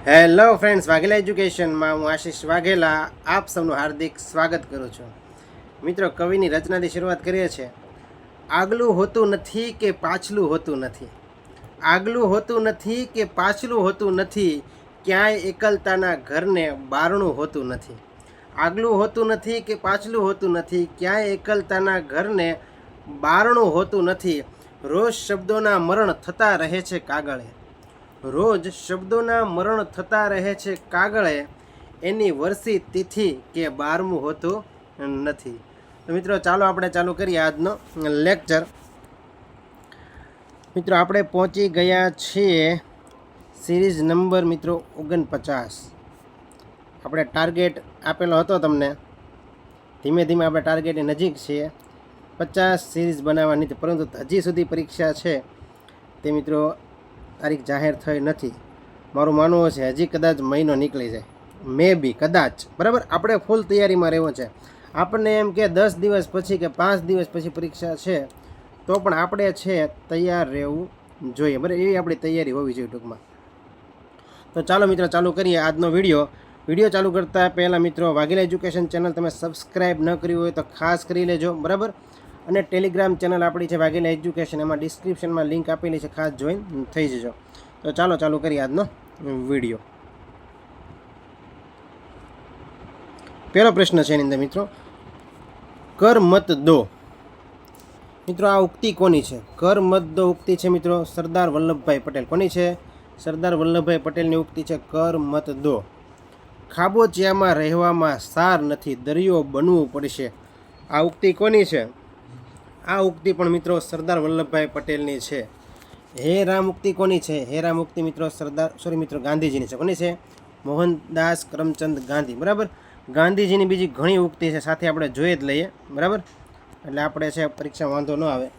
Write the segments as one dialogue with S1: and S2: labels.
S1: Hello friends, Vaghela એજ્યુકેશનમાં હું આશીષ વાઘેલા આપ સૌનું હાર્દિક સ્વાગત કરું છું. મિત્રો, કવિની રચનાથી શરૂઆત કરીએ છીએ. આગલું હોતું નથી કે પાછલું હોતું નથી, આગલું હોતું નથી કે પાછલું હોતું નથી, ક્યાંય એકલતાના ઘરને બારણું હોતું નથી. આગલું હોતું નથી કે પાછલું હોતું નથી, ક્યાંય એકલતાના ઘરને બારણું હોતું નથી. રોજ શબ્દોના મરણ થતા રહે છે કાગળે, રોજ શબ્દોના મરણ થતા રહે છે કાગળે, એની વર્ષી તિથિ કે 12મું હોતું નથી. તો મિત્રો, ચાલો આપણે ચાલુ કરીએ આજનો લેક્ચર. મિત્રો, આપણે પહોંચી ગયા છીએ સિરીઝ નંબર 49. આપણે ટાર્ગેટ આપેલો હતો તમને, ધીમે ધીમે આપણે ટાર્ગેટની નજીક છીએ. 50 સિરીઝ બનાવવાની હતી, પરંતુ હજી સુધી પરીક્ષા છે તે મિત્રો તારીખ જાહેર થઈ નથી. મારું માનવું છે હજી કદાચ મહિનો નીકળી જાય, મે બી, કદાચ. બરાબર, આપણે ફૂલ તૈયારીમાં રહેવું છે. આપણને એમ કે 10 દિવસ પછી કે 5 દિવસ પછી પરીક્ષા છે, તો પણ આપણે છે તૈયાર રહેવું જોઈએ. બરાબર, એવી આપણી તૈયારી હોવી જોઈએ ટૂંકમાં. તો ચાલો મિત્રો, ચાલુ કરીએ આજનો વિડીયો ચાલુ કરતાં પહેલાં મિત્રો, વાઘેલા એજ્યુકેશન ચેનલ તમે સબસ્ક્રાઈબ ન કર્યું હોય તો ખાસ કરી લેજો. બરાબર, અને ટેલિગ્રામ ચેનલ આપણી છે વાઘેલા એજ્યુકેશન, એમાં ડિસ્ક્રિપ્શનમાં લિંક આપેલી છે, ખાસ જોઈન થઈ જજો. તો ચાલો ચાલુ કરીએ આજનો વિડીયો. પહેલો પ્રશ્ન છે એની અંદર મિત્રો, કર મત દો. મિત્રો, આ ઉક્તિ કોની છે? કર મત દો ઉક્તિ છે મિત્રો સરદાર વલ્લભભાઈ પટેલ. કોની છે? સરદાર વલ્લભભાઈ પટેલની ઉક્તિ છે, કર મત દો. ખાબોચિયામાં રહેવામાં સાર નથી, દરિયો બનવું પડશે. આ ઉક્તિ કોની છે? આ ઉક્તિ પણ મિત્રો સરદાર વલ્લભભાઈ પટેલની છે. હે રામ ઉક્તિ કોની છે? હે રામ ઉક્તિ મિત્રો ગાંધીજીની છે. કોની છે? મોહનદાસ કરમચંદ ગાંધી. બરાબર, ગાંધીજીની બીજી ઘણી ઉક્તિ છે, સાથે આપણે જોઈ જ લઈએ. બરાબર, એટલે આપણે છે પરીક્ષા વાંધો ન આવે.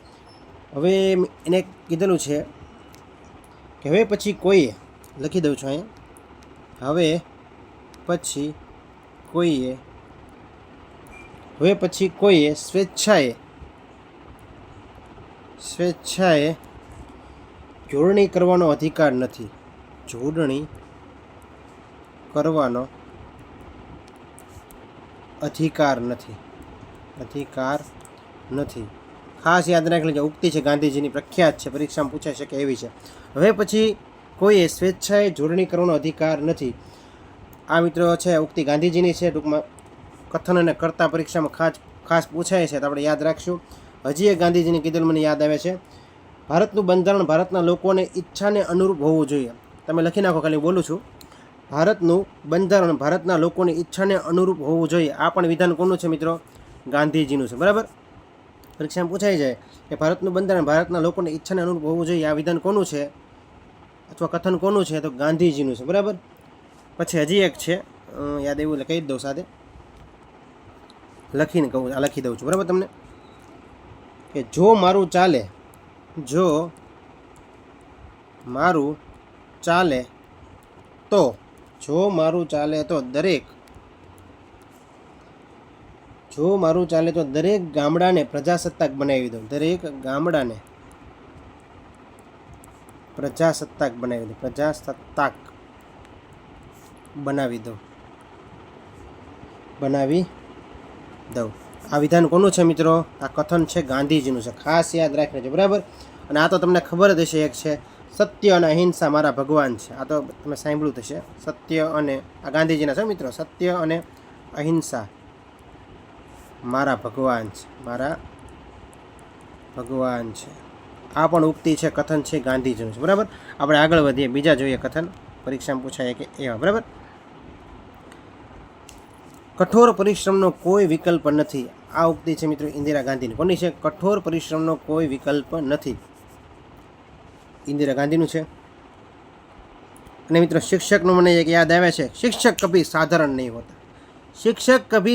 S1: હવે એને કીધેલું છે કે હવે પછી કોઈએ, લખી દઉં છું અહીંયા, હવે પછી કોઈએ સ્વેચ્છાએ જોડણી કરવાનો અધિકાર નથી. જોડણી કરવાનો અધિકાર નથી. ખાસ યાદ રાખી લેજો, ઉક્તિ છે ગાંધીજીની, પ્રખ્યાત છે, પરીક્ષામાં પૂછાઈ શકે એવી છે. હવે પછી કોઈએ સ્વેચ્છાએ જોડણી કરવાનો અધિકાર નથી. આ મિત્રો છે ઉક્તિ ગાંધીજીની છે. ટૂંકમાં કથન અને કર્તા પરીક્ષામાં ખાસ પૂછાય છે, તો આપણે યાદ રાખશું. હજી એક ગાંધીજીની કીધેલું મને યાદ આવે છે, ભારતનું બંધારણ ભારતના લોકોને ઈચ્છાને અનુરૂપ હોવું જોઈએ. તમે લખી નાખો, ખાલી બોલું છું. ભારતનું બંધારણ ભારતના લોકોની ઈચ્છાને અનુરૂપ હોવું જોઈએ. આ પણ વિધાન કોનું છે મિત્રો? ગાંધીજીનું છે. બરાબર, પરીક્ષામાં પૂછાઈ જાય કે ભારતનું બંધારણ ભારતના લોકોની ઈચ્છાને અનુરૂપ હોવું જોઈએ, આ વિધાન કોનું છે અથવા કથન કોનું છે? તો ગાંધીજીનું છે. બરાબર, પછી હજી એક છે, યાદ એવું એટલે કહી જ દઉં, સાથે લખીને કહું, લખી દઉં છું. બરાબર, તમને કે જો મારું ચાલે તો દરેક ગામડાને પ્રજાસત્તાક બનાવી દઉં. દરેક ગામડાને પ્રજાસત્તાક બનાવી દઉં. આ વિધાન કોનું છે મિત્રો? આ કથન છે ગાંધીજીનું છે. ખાસ યાદ રાખી લેજો. બરાબર, અને આ તો તમને ખબર જ હશે, એક છે સત્ય અને અહિંસા મારા ભગવાન છે. આ તો તમે સાંભળ્યું થશે. સત્ય અને, આ ગાંધીજીના છે મિત્રો, સત્ય અને અહિંસા મારા ભગવાન છે. આ પણ ઉક્તિ છે, કથન છે ગાંધીજીનું છે. બરાબર, આપણે આગળ વધીએ, બીજા જોઈએ કથન, પરીક્ષામાં પૂછાય કે એવા. બરાબર, કઠોર પરિશ્રમનો કોઈ વિકલ્પ નથી. આ ઉક્તિ છે મિત્રો ઇન્દિરા ગાંધીની. કોની છે? કઠોર પરિશ્રમનો કોઈ વિકલ્પ નથી, ઇન્દિરા ગાંધીનું છે. અને મિત્રો શિક્ષકનું મને એક યાદ આવે છે, શિક્ષક કભી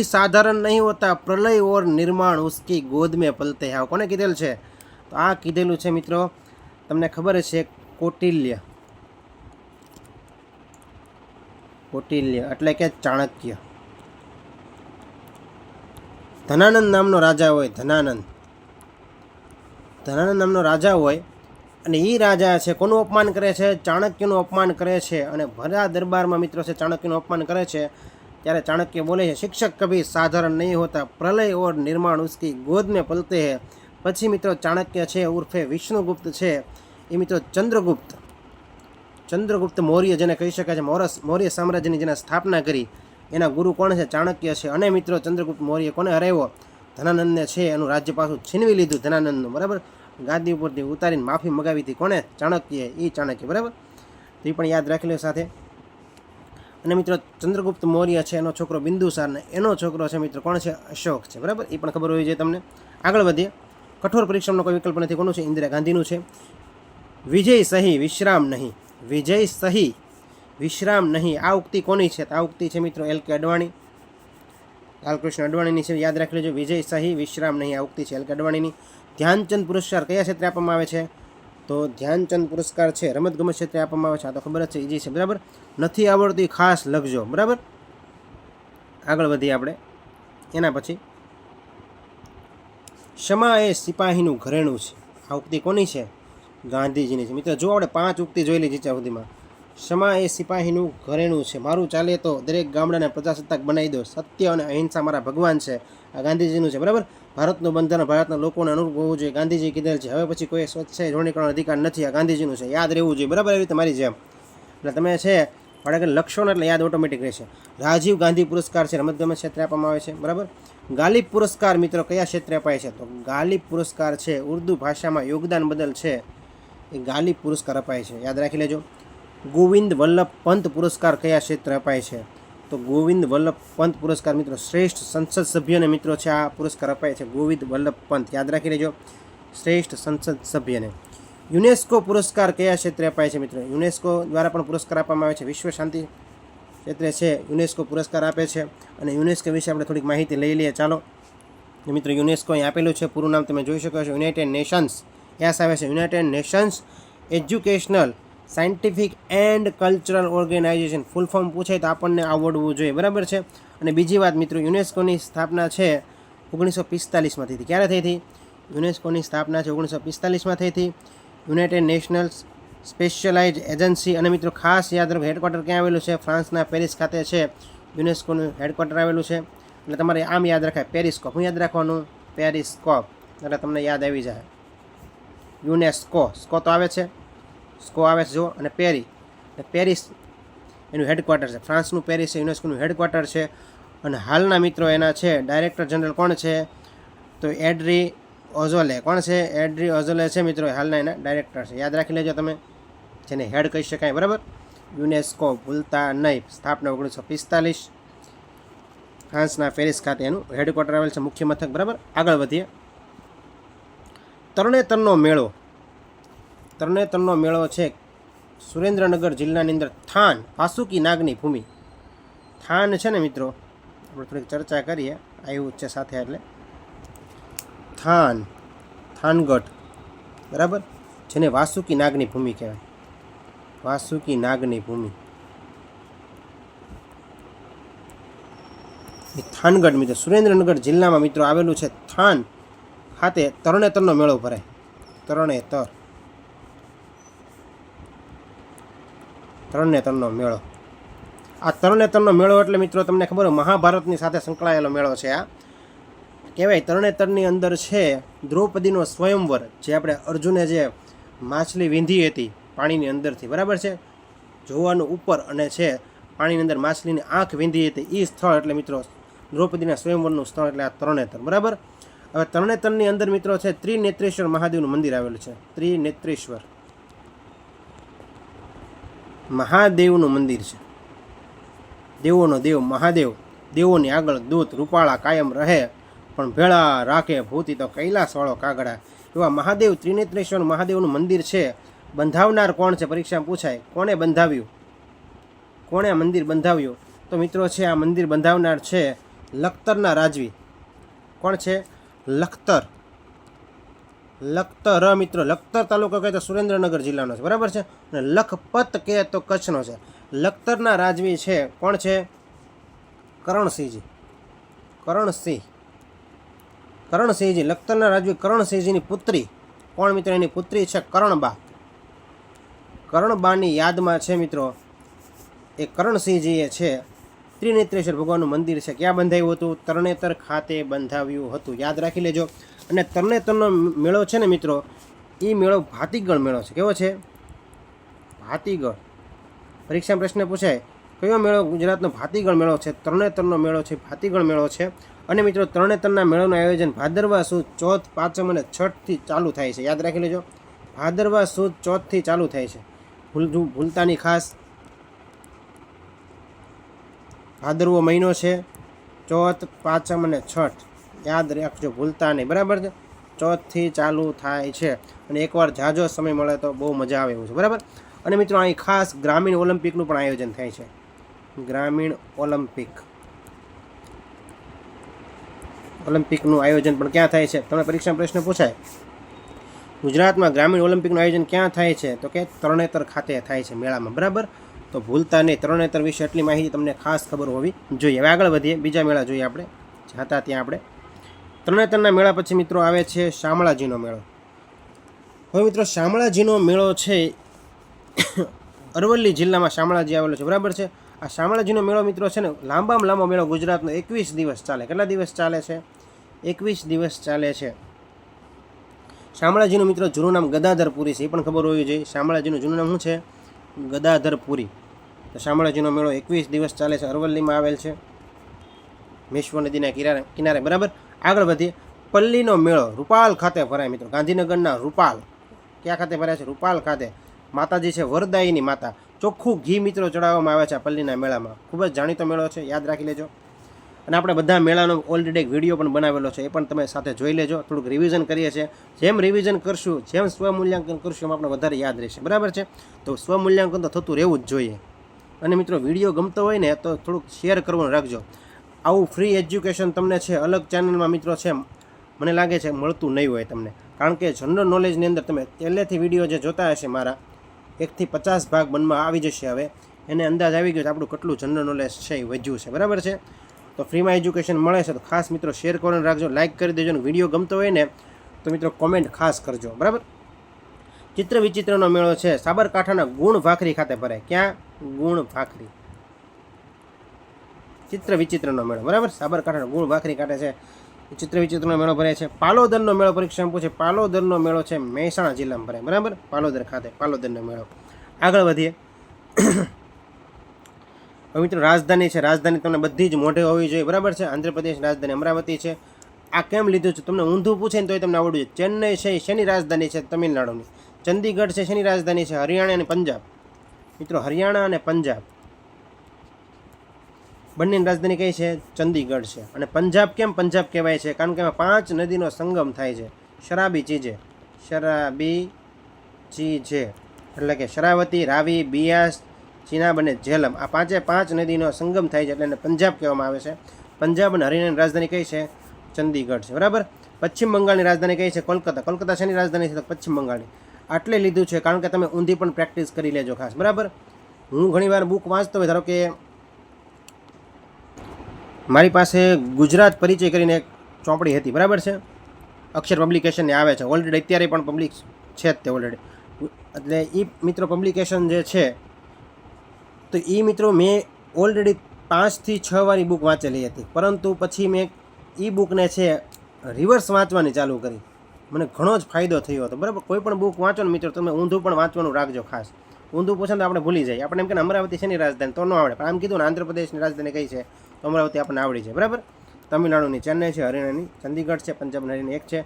S1: સાધારણ નહીં હોતા, પ્રલય ઓર નિર્માણ ઉસકી ગોદ મેં પલતે हैं. કોને કીધેલું છે? તો આ કીધેલું છે મિત્રો, તમને ખબર છે, કૌટિલ્ય એટલે કે ચાણક્ય. ધનાનંદ નામનો રાજા હોય, અને એ રાજા છે કોનું અપમાન કરે છે? ચાણક્યનું અપમાન કરે છે. અને ભરા દરબારમાં મિત્રો છે ચાણક્યનું અપમાન કરે છે ત્યારે ચાણક્ય બોલે છે, શિક્ષક કભી સાધારણ નહીં હોતા, પ્રલય ઓર નિર્માણ ઉસકી ગોદ में પલતે હૈ. પછી મિત્રો ચાણક્ય છે ઉર્ફે વિષ્ણુગુપ્ત છે એ મિત્રો ચંદ્રગુપ્ત મૌર્ય જેને કહી શકાય છે, મૌર્ય સામ્રાજ્યની જેને સ્થાપના કરી એના ગુરુ કોણ છે? ચાણક્ય છે. અને મિત્રો ચંદ્રગુપ્ત મૌર્ય કોને હરાવ્યો? ધનાનંદને છે એનું રાજ્ય પાછું છીનવી લીધું ધનાનંદનું, બરાબર. ગાદી ઉપરથી ઉતારીને માફી મગાવી હતી કોને? ચાણક્ય. એ ચાણક્ય, બરાબર. તો એ પણ યાદ રાખી લો સાથે. અને મિત્રો ચંદ્રગુપ્ત મૌર્ય છે એનો છોકરો બિંદુસાર ને એનો છોકરો છે મિત્રો કોણ છે? અશોક છે, બરાબર. એ પણ ખબર હોવી જોઈએ તમને. આગળ વધીએ. કઠોર પરિશ્રમનો કોઈ વિકલ્પ નથી. કોનું છે? ઇન્દિરા ગાંધીનું છે. વિજય સહી વિશ્રામ નહીં, વિજય સહી વિશ્રામ નહીં, આ ઉક્તિ કોની છે? આ ઉક્તિ છે મિત્રો એલ કે અડવાણી, લાલકૃષ્ણ અડવાણીની છે. યાદ રાખી લેજો, વિજય સહી વિશ્રામ નહીં, આ ઉક્તિ છે એલ કે અડવાણીની. ધ્યાનચંદ પુરસ્કાર કયા ક્ષેત્રે આપવામાં આવે છે? તો ધ્યાનચંદ પુરસ્કાર છે રમતગમત ક્ષેત્રે આપવામાં આવે છે. આ તો ખબર જ છે, ઈજી છે, બરાબર. નથી આવડતી ખાસ લખજો, બરાબર. આગળ વધીએ આપણે. એના પછી ક્ષમા એ સિપાહીનું ઘરેણું છે, આ ઉક્તિ કોની છે? ગાંધીજીની છે. મિત્રો જો આપણે 5 ઉક્તિ જોઈ લીધી છે સુધીમાં. ક્ષમા એ સિપાહીનું ઘરેણું છે, મારું ચાલે તો દરેક ગામડાને પ્રજાસત્તાક બનાવી દો, સત્ય અને અહિંસા મારા ભગવાન છે, આ ગાંધીજીનું છે, બરાબર. ભારતનું બંધારણ ભારતના લોકોને અનુરૂપ હોવું જોઈએ, ગાંધીજી કીધેલ છે. હવે પછી કોઈ સ્વચ્છાય જોડણી કરવાનો અધિકાર નથી, આ ગાંધીજીનું છે, યાદ રહેવું જોઈએ, બરાબર. એવી રીતે મારી જેમ એટલે તમે છે બાળક લખશો ને એટલે યાદ ઓટોમેટિક રહેશે. રાજીવ ગાંધી પુરસ્કાર છે રમતગમત ક્ષેત્રે આપવામાં આવે છે, બરાબર. ગાલિબ પુરસ્કાર મિત્રો કયા ક્ષેત્રે અપાય છે? તો ગાલિબ પુરસ્કાર છે ઉર્દુ ભાષામાં યોગદાન બદલ છે એ ગાલિબ પુરસ્કાર અપાય છે, યાદ રાખી લેજો. ગોવિંદ વલ્લભ પંત પુરસ્કાર કયા ક્ષેત્રે અપાય છે? તો ગોવિંદ વલ્લભ પંત પુરસ્કાર મિત્રો શ્રેષ્ઠ સંસદ સભ્યને મિત્રો છે આ પુરસ્કાર અપાય છે, ગોવિંદ વલ્લભ પંત, યાદ રાખી લેજો, શ્રેષ્ઠ સંસદ સભ્યને. યુનેસ્કો પુરસ્કાર કયા ક્ષેત્રે અપાય છે મિત્રો? યુનેસ્કો દ્વારા પણ પુરસ્કાર આપવામાં આવે છે, વિશ્વ શાંતિ ક્ષેત્રે છે યુનેસ્કો પુરસ્કાર આપે છે. અને યુનેસ્કો વિશે આપણે થોડીક માહિતી લઈ લઈએ, ચાલો. મિત્રો યુનેસ્કો અહીં આપેલું છે, પૂરું નામ તમે જોઈ શકો છો, યુનાઇટેડ નેશન્સ. એસ આવે છે united nations educational scientific and cultural organisation. Full form પૂછે તો આપણને આવડવું જોઈએ, બરાબર છે. અને બીજી વાત મિત્રો, યુનેસ્કોની સ્થાપના છે 1945માં થઈ હતી. ક્યારે થઈ હતી? યુનેસ્કોની સ્થાપના છે 1945માં થઈ હતી. United nationals specialise agency. અને મિત્રો ખાસ યાદ રાખો, હેડક્વાર્ટર ક્યાં આવેલું છે? ફ્રાન્સના પેરિસ ખાતે છે યુનેસ્કોનું હેડક્વાર્ટર આવેલું છે. એટલે તમારે આમ યાદ રખાય, પેરિસ્કોપ. શું યાદ રાખવાનું? પેરિસ્કોપ, એટલે તમને યાદ આવી જાય. યુનેસ્કો, સ્કો તો આવે છે, સ્કો આવે છે જો, અને પેરિસ એનું હેડક્વાર્ટર છે, ફ્રાન્સનું પેરિસ છે યુનેસ્કોનું હેડક્વાર્ટર છે. અને હાલના મિત્રો એના છે ડાયરેક્ટર જનરલ કોણ છે? તો એડ્રી ઓઝોલે. કોણ છે? એડ્રી ઓઝોલે છે મિત્રો હાલના એના ડાયરેક્ટર છે, યાદ રાખી લેજો તમે, જેને હેડ કહી શકાય, બરાબર. યુનેસ્કો ભૂલતા નહીં. સ્થાપના 1945, ફ્રાન્સના પેરિસ ખાતે એનું હેડક્વાર્ટર આવેલ છે, મુખ્ય મથક, બરાબર. આગળ વધીએ. તરણેતરનો મેળો. તરણેતરનો મેળો છે સુરેન્દ્રનગર જિલ્લાની અંદર થાન વાસુકી નાગની ભૂમિ. થાન છે ને મિત્રો, આપણે થોડીક ચર્ચા કરીએ, આવ્યું છે સાથે, એટલે થાનગઢ, બરાબર, જેને વાસુકી નાગની ભૂમિ કહેવાય, વાસુકી નાગની ભૂમિ. એ થાનગઢ મિત્રો સુરેન્દ્રનગર જિલ્લામાં મિત્રો આવેલું છે. થાન ખાતે તરણેતરનો મેળો ભરાય. તરણેતરનો મેળો. આ તરણેતરનો મેળો એટલે મિત્રો તમને ખબર હોય, મહાભારતની સાથે સંકળાયેલો મેળો છે. આ કહેવાય તરણેતરની અંદર છે દ્રૌપદીનો સ્વયંવર, જે આપણે અર્જુને જે માછલી વીંધી હતી પાણીની અંદરથી, બરાબર છે, જોવાનું ઉપર, અને છે પાણીની અંદર માછલીની આંખ વીંધી હતી, એ સ્થળ એટલે મિત્રો દ્રૌપદીના સ્વયંવરનું સ્થળ એટલે આ તરણેતર, બરાબર. હવે તરણેતરની અંદર મિત્રો છે ત્રિનેત્રેશ્વર મહાદેવનું મંદિર આવેલું છે. ત્રિનેત્રેશ્વર મહાદેવનું મંદિર છે. દેવોનો દેવ મહાદેવ, દેવોની આગળ દૂત રૂપાળા કાયમ રહે, પણ ભેળા રાખે ભૂતિ તો કૈલાસવાળો કાગડા. એવા મહાદેવ ત્રિનેત્રેશ્વર મહાદેવનું મંદિર છે. બંધાવનાર કોણ છે? પરીક્ષામાં પૂછાય. કોણે બંધાવ્યું? કોણે આ મંદિર બંધાવ્યું? તો મિત્રો છે આ મંદિર બંધાવનાર છે લખતરના રાજવી. કોણ છે? લખતર મિત્રો. લખતર તાલુકો કહે તો સુરેન્દ્રનગર જિલ્લાનો છે, બરાબર છે. અને લખપત કહે તો કચ્છનો છે. લખતરના રાજવી છે કોણ છે? કરણસિંહજી. કરણસિંહજી લખતરના રાજવી કરણસિંહજીની પુત્રી. કોણ મિત્રો? એની પુત્રી છે કરણબા. કર્ણબાની યાદમાં છે મિત્રો એ કરણસિંહજીએ છે ત્રિનેત્રેશ્વર ભગવાનનું મંદિર છે ક્યાં બંધાવ્યું હતું? તરણેતર ખાતે બંધાવ્યું હતું, યાદ રાખી લેજો. અને તરણેતરનો મેળો છે ને મિત્રો, એ મેળો ભાતીગળ મેળો છે. કેવો છે? ભાતીગળ. પરીક્ષામાં પ્રશ્ન પૂછાય કયો મેળો ગુજરાતનો ભાતીગળ મેળો છે? તરણેતરનો મેળો છે, ભાતીગળ મેળો છે. અને મિત્રો તરણેતરના મેળોનું આયોજન ભાદરવા સુદ ચોથ, પાંચમ અને છઠથી ચાલુ થાય છે, યાદ રાખી લેજો. ભાદરવા સુદ ચોથથી ચાલુ થાય છે, ભૂલતાની ખાસ. ભાદરવો મહિનો છે, ચોથ, પાંચમ અને છઠ, યાદ રાખજો, ભૂલતા નહીં, બરાબર છે. ચોથથી ચાલુ થાય છે અને એકવાર જાજો સમય મળે તો બહુ મજા આવે એવું છે, બરાબર. અને મિત્રો અહીં ખાસ ગ્રામીણ ઓલિમ્પિકનું પણ આયોજન થાય છે. ગ્રામીણ ઓલિમ્પિકનું આયોજન પણ ક્યાં થાય છે? તમને પરીક્ષામાં પ્રશ્ન પૂછાય ગુજરાતમાં ગ્રામીણ ઓલિમ્પિકનું આયોજન ક્યાં થાય છે? તો કે તરણેતર ખાતે થાય છે મેળામાં, બરાબર. તો ભૂલતા નહીં, તરણેતર વિશે એટલી માહિતી તમને ખાસ ખબર હોવી જોઈએ. હવે આગળ વધીએ, બીજા મેળા જોઈએ આપણે, હતા ત્યાં આપણે. તરણેતરના મેળા પછી મિત્રો આવે છે શામળાજીનો મેળો. હવે મિત્રો શામળાજીનો મેળો છે અરવલ્લી જિલ્લામાં શામળાજી આવેલો છે, બરાબર છે. આ શામળાજીનો મેળો મિત્રો છે ને લાંબામાં લાંબો મેળો ગુજરાતનો 21 દિવસ ચાલે. કેટલા દિવસ ચાલે છે? 21 દિવસ ચાલે છે. શામળાજીનું મિત્રો જૂનું નામ ગદાધરપુરી છે, એ પણ ખબર હોવી જોઈએ. શામળાજીનું જૂનું નામ શું છે? ગદાધરપુરી. તો શામળાજીનો મેળો 21 દિવસ ચાલે છે, અરવલ્લીમાં આવેલ છે, મેશ્વો નદીના કિનારે, બરાબર. આગળ વધીએ, પલ્લીનો મેળો રૂપાલ ખાતે ભરાય મિત્રો. ગાંધીનગરના રૂપાલ, ક્યાં ખાતે ભરાય છે? રૂપાલ ખાતે. માતાજી છે વરદાયીની માતા. ચોખ્ખું ઘી મિત્રો ચડાવવામાં આવે છે આ પલ્લીના મેળામાં. ખૂબ જ જાણીતો મેળો છે, યાદ રાખી લેજો. અને આપણે બધા મેળાનો ઓલરેડી એક વિડીયો પણ બનાવેલો છે, એ પણ તમે સાથે જોઈ લેજો. થોડુંક રિવિઝન કરીએ છીએ. જેમ રિવિઝન કરશું, જેમ સ્વમૂલ્યાંકન કરશું, એમ આપણે વધારે યાદ રહેશે, બરાબર છે. તો સ્વમૂલ્યાંકન તો થતું રહેવું જ જોઈએ. અને મિત્રો વિડીયો ગમતો હોય ને તો થોડુંક શેર કરવાનું રાખજો. આવું ફ્રી એજ્યુકેશન તમને છે અલગ ચેનલમાં મિત્રો છે મને લાગે છે મળતું નહીં હોય તમને, કારણ કે જનરલ નોલેજની અંદર તમે પહેલેથી વિડીયો જે જોતા હશે મારા 1 થી 50 ભાગ બનવા આવી જશે. હવે એને અંદાજ આવી ગયો છે આપણું કેટલું જનરલ નોલેજ છે એ વધ્યું છે, બરાબર છે. તો ફ્રીમાં એજ્યુકેશન મળે છે તો ખાસ મિત્રો શેર કરીને રાખજો, લાઇક કરી દેજો. અને વિડીયો ગમતો હોય ને તો મિત્રો કોમેન્ટ ખાસ કરજો, બરાબર. ચિત્ર વિચિત્રનો મેળો છે સાબરકાંઠાના ગુણ ભાખરી ખાતે ભરાય. ક્યાં? ગુણ ભાખરી. ચિત્ર વિચિત્રનો મેળો, બરાબર. સાબરકાંઠાના ગુણ ભાખરી કાઢે છે, ચિત્ર વિચિત્રનો મેળો ભરાય છે. પાલોદરનો મેળો પરીક્ષામાં પૂછે. પાલોદરનો મેળો છે મહેસાણા જિલ્લામાં ભરાય, બરાબર. પાલોદર ખાતે પાલોદરનો મેળો. આગળ વધીએ. હવે મિત્રો રાજધાની છે, રાજધાની તમને બધી જ મોઢે હોવી જોઈએ, બરાબર છે. આંધ્રપ્રદેશ રાજધાની અમરાવતી છે. આ કેમ લીધું છે? તમને ઊંધું પૂછે ને તોય તમને આવડવું જોઈએ. ચેન્નઈ છે શેની રાજધાની છે? તમિલનાડુની. ચંદીગઢ છે શેની રાજધાની છે? હરિયાણા અને પંજાબ. મિત્રો હરિયાણા અને પંજાબ બંનેની રાજધાની કઈ છે? ચંદીગઢ છે. અને પંજાબ કેમ પંજાબ કહેવાય છે? કારણ કે એમાં 5 નદીનો સંગમ થાય છે. શરાબી ચીજે એટલે કે શરાવતી, રાવી, બિયાસ, ચિનાબ અને ઝેલમ, આ 5 નદીનો સંગમ થાય છે એટલે એને પંજાબ કહેવામાં આવે છે. પંજાબ અને હરિયાણાની રાજધાની કઈ છે? ચંદીગઢ છે, બરાબર. પશ્ચિમ બંગાળની રાજધાની કઈ છે? કોલકાતા. કોલકાતા શેની રાજધાની છે? તો પશ્ચિમ બંગાળની. આટલે લીધું છે કારણ કે તમે ઊંધી પણ પ્રેક્ટિસ કરી લેજો ખાસ, બરાબર. હું ઘણીવાર બુક વાંચતો હોય, ધારો કે મારી પાસે ગુજરાત પરિચય કરીને એક ચોપડી હતી, બરાબર છે. અક્ષર પબ્લિકેશનને આવે છે ઓલરેડી, અત્યારે પણ પબ્લિક છે જ તે ઓલરેડી. એટલે એ મિત્રો પબ્લિકેશન જે છે તો એ મિત્રો મેં ઓલરેડી 5 થી 6 વારી બુક વાંચેલી હતી, પરંતુ પછી મેં એ બુકને છે રિવર્સ વાંચવાની ચાલુ કરી. મને ઘણો જ ફાયદો થયો હતો, બરાબર. કોઈ પણ બુક વાંચો ને મિત્રો તમે ઊંધું પણ વાંચવાનું રાખજો ખાસ. ઊંધું પૂછે તો આપણે ભૂલી જાય. આપણે એમ કે અમરાવતી શેની રાજધાની? તો ન આવડે. પણ આમ કીધું ને આંધ્રપ્રદેશની રાજધાની કઈ છે? તો અમરાવતી આપણને આવડી છે, બરાબર. તમિલનાડુની ચેન્નઈ છે, હરિયાણાની ચંદીગઢ છે, પંજાબ હરિયાણાની એક છે.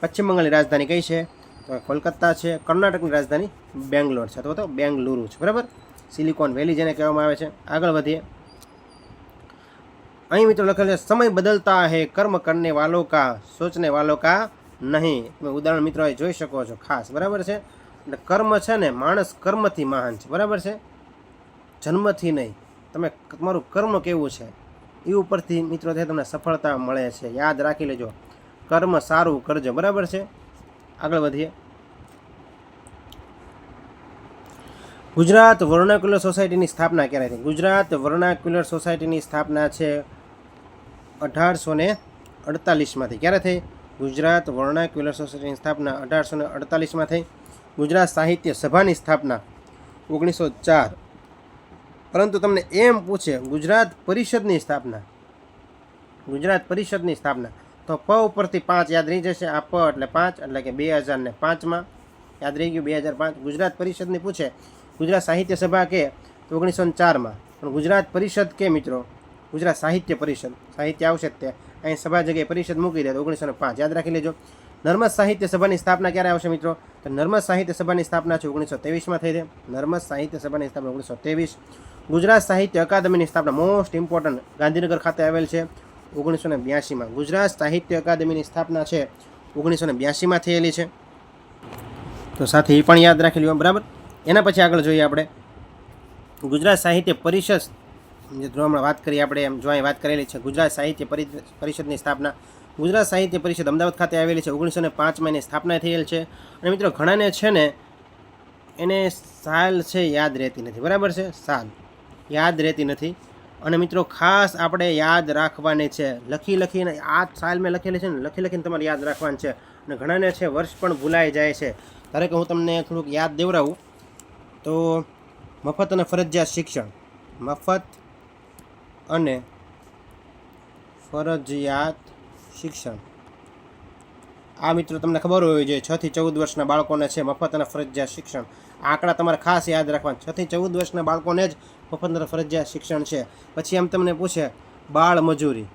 S1: પશ્ચિમ બંગાળની રાજધાની કઈ છે? તો કોલકાતા છે. કર્ણાટકની રાજધાની બેંગ્લોર છે અથવા તો બેંગલુરુ છે, બરાબર. સિલિકોન વેલી જેને કહેવામાં આવે છે. આગળ વધીએ. અહીં મિત્રો લખેલ છે સમય બદલતા હે, કર્મ કરને વાલો કા, સોચને વાલો કા નહીં. તમે ઉદાહરણ મિત્રો અહીં જોઈ શકો છો ખાસ, બરાબર છે. એટલે કર્મ છે ને માણસ કર્મથી મહાન છે, બરાબર છે, જન્મથી નહીં. તમે તમારું કર્મ કેવું છે એ ઉપરથી મિત્રો તમને સફળતા મળે છે, યાદ રાખી લેજો. કર્મ સારું કરજો, બરાબર છે. આગળ વધીએ. ગુજરાત વર્નાક્યુલર સોસાયટીની સ્થાપના ક્યારે થઈ? ગુજરાત વર્નાક્યુલર સોસાયટીની સ્થાપના છે 1848 ક્યારે થઈ? ગુજરાત વર્નાક્યુલર સોસાયટીની સ્થાપના 1848 થઈ. ગુજરાત સાહિત્ય સભાની સ્થાપના 1904. પરંતુ તમને એમ પૂછે ગુજરાત પરિષદની સ્થાપના, તો પ ઉપરથી 5 યાદ રહી જશે. આ પ એટલે 5 એટલે કે 2005માં યાદ રહી ગયું. 2005 ગુજરાત પરિષદની પૂછે. ગુજરાત સાહિત્ય સભા કે તો 1904માં. પણ ગુજરાત પરિષદ કે મિત્રો, ગુજરાત સાહિત્ય પરિષદ, સાહિત્ય આવશે તે અહીં સભા જગ્યાએ પરિષદ મૂકી દે તો 1905 યાદ રાખી લેજો. નર્મદ સાહિત્ય સભાની સ્થાપના ક્યારે આવશે મિત્રો? તો નર્મદ સાહિત્ય સભાની સ્થાપના છે 1923માં થઈ છે. નર્મદ સાહિત્ય સભાની સ્થાપના 1923. ગુજરાત સાહિત્ય અકાદમીની સ્થાપના મોસ્ટ ઇમ્પોર્ટન્ટ ગાંધીનગર ખાતે આવેલ છે 1982માં. ગુજરાત સાહિત્ય અકાદમીની સ્થાપના છે 1982માં થયેલી છે. તો સાથે એ પણ યાદ રાખી લો, બરાબર. એના પછી આગળ જોઈએ આપણે ગુજરાત સાહિત્ય પરિષદ, જે હમણાં વાત કરી આપણે, એમ જો અહીં વાત કરેલી છે ગુજરાત સાહિત્ય પરિષદની સ્થાપના. ગુજરાત સાહિત્ય પરિષદ અમદાવાદ ખાતે આવેલી છે 1905માં એની સ્થાપના થયેલ છે. અને મિત્રો ઘણાને છે ને એને સાલ છે યાદ રહેતી નથી, બરાબર છે, સાલ યાદ રહેતી નથી. અને મિત્રો ખાસ આપણે યાદ રાખવાની છે, લખીને આ સાલ મેં લખેલી છે ને, લખીને તમારે યાદ રાખવાની છે. અને ઘણાને છે વર્ષ પણ ભૂલાઈ જાય છે. ધારો કે હું તમને થોડુંક યાદ દેવડાવું તો મફત અને ફરજિયાત શિક્ષણ, મફત અને ફરજિયાત શિક્ષણ, આ મિત્રો તમને ખબર હોવી જોઈએ 6 થી 14 વર્ષના બાળકોને છે મફત અને ફરજિયાત શિક્ષણ. આ આંકડા તમારે ખાસ યાદ રાખવાના. 6 થી 14 વર્ષના બાળકોને જ મફત અને ફરજિયાત શિક્ષણ છે. પછી એમ તમને પૂછે બાળ મજૂરી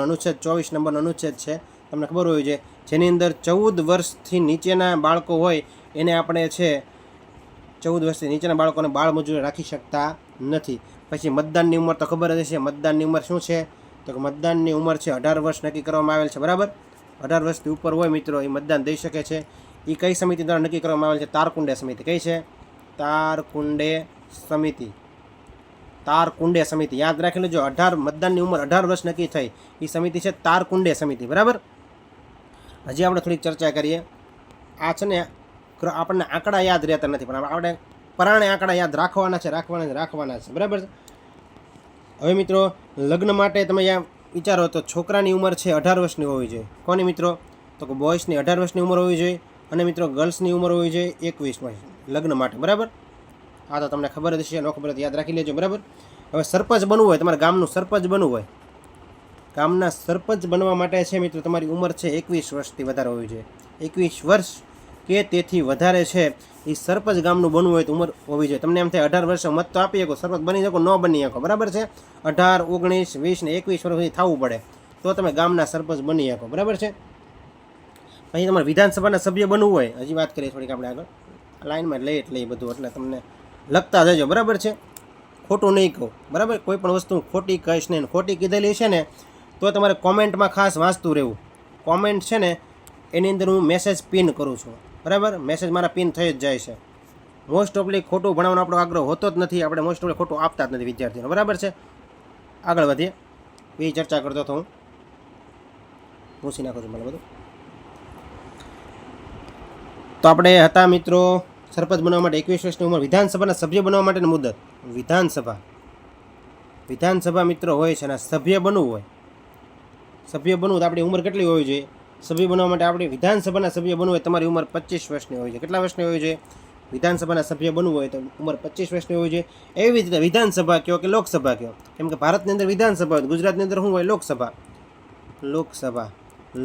S1: અનુચ્છેદ 24 નંબરનો અનુચ્છેદ છે, તમને ખબર હોવી જોઈએ, જેની અંદર 14 વર્ષથી નીચેના બાળકો હોય એને આપણે છે 14 વર્ષથી નીચેના બાળકોને બાળ મજૂરી રાખી શકતા નથી. પછી મતદાનની ઉંમર તો ખબર જ હશે. મતદાનની ઉંમર શું છે? તો કે મતદાનની ઉંમર છે 18 વર્ષ નક્કી કરવામાં આવેલ છે, બરાબર. 18 વર્ષથી ઉપર હોય મિત્રો એ મતદાન દઈ શકે છે. એ કઈ સમિતિ દ્વારા નક્કી કરવામાં આવેલ છે? તારકુંડે સમિતિ. કઈ છે? તારકુંડે સમિતિ યાદ રાખી લેજો. 18 મતદાનની ઉંમર 18 વર્ષ નક્કી થઈ એ સમિતિ છે તારકુંડે સમિતિ, બરાબર. હજી આપણે થોડીક ચર્ચા કરીએ. આ છે ને આપણને આંકડા યાદ રહેતા નથી, પણ આપણે પરાણે આંકડા યાદ રાખવાના છે, બરાબર છે. હવે મિત્રો લગ્ન માટે તમે વિચારો તો છોકરાની ઉંમર છે 18 વર્ષની હોવી જોઈએ. કોની મિત્રો? તો કે બોયસની 18 વર્ષની ઉંમર હોવી જોઈએ. અને મિત્રો ગર્લ્સની ઉંમર હોવી જોઈએ 21 વર્ષ લગ્ન માટે, બરાબર. આ તો તમને ખબર જ છે, ન ખબર યાદ રાખી લેજો, બરાબર. હવે સરપંચ બનવું હોય, તમારે ગામનું સરપંચ બનવું હોય, ગામના સરપંચ બનવા માટે છે મિત્રો તમારી ઉંમર છે 21 વર્ષથી વધારે હોવી જોઈએ. 21 વર્ષ કે તેથી વધારે છે એ સરપંચ ગામનું બનવું હોય તો ઉંમર હોવી જોઈએ. તમને એમ થાય 18 વર્ષે મત તો આપી શકો, સરપંચ બની શકો, ન બની શકો, બરાબર છે. 18, 19, 20 ને 21 વર્ષ સુધી થવું પડે તો તમે ગામના સરપંચ બની શકો, બરાબર છે. પછી તમારે વિધાનસભાના સભ્ય બનવું હોય, હજી વાત કરીએ થોડીક આપણે આગળ, લાઈનમાં લઈ એટલે એ બધું એટલે તમને લખતા જજો, બરાબર છે. ખોટું નહીં કહું, બરાબર. કોઈ પણ વસ્તુ ખોટી કહીશ નહીં. ખોટી કીધેલી છે ને તો તમારે કોમેન્ટમાં ખાસ વાંચતું રહેવું. કોમેન્ટ છે ને એની અંદર હું મેસેજ પિન કરું છું, બરાબર. મેસેજ મારા પિન થઈ જ જાય છે. મોસ્ટ ઓફલી ખોટું ભણાવવાનો આપણો આગ્રહ હોતો જ નથી. આપણે મોસ્ટ ઓફલી ખોટું આપતા જ નથી વિદ્યાર્થીઓને, બરાબર છે. આગળ વધીએ. એ ચર્ચા કરતો હતો હું, પૂછી નાખું છું મને બધું. તો આપણે હતા મિત્રો સરપંચ બનવા માટે 21 વર્ષની ઉંમર. વિધાનસભાના સભ્ય બનવા માટેની મુદત. વિધાનસભા મિત્રો હોય છે ને સભ્ય બનવું હોય, તો આપણી ઉંમર કેટલી હોવી જોઈએ? સભ્ય બનવા માટે આપણે વિધાનસભાના સભ્ય બનવું હોય તમારી ઉંમર 25 વર્ષની હોવી જોઈએ. કેટલા વર્ષની હોવી જોઈએ? વિધાનસભાના સભ્ય બનવું હોય તો ઉંમર 25 વર્ષની હોવી જોઈએ. એવી રીતે વિધાનસભા કહો કે લોકસભા કહો, કેમ કે ભારતની અંદર વિધાનસભા હોય, ગુજરાતની અંદર શું હોય?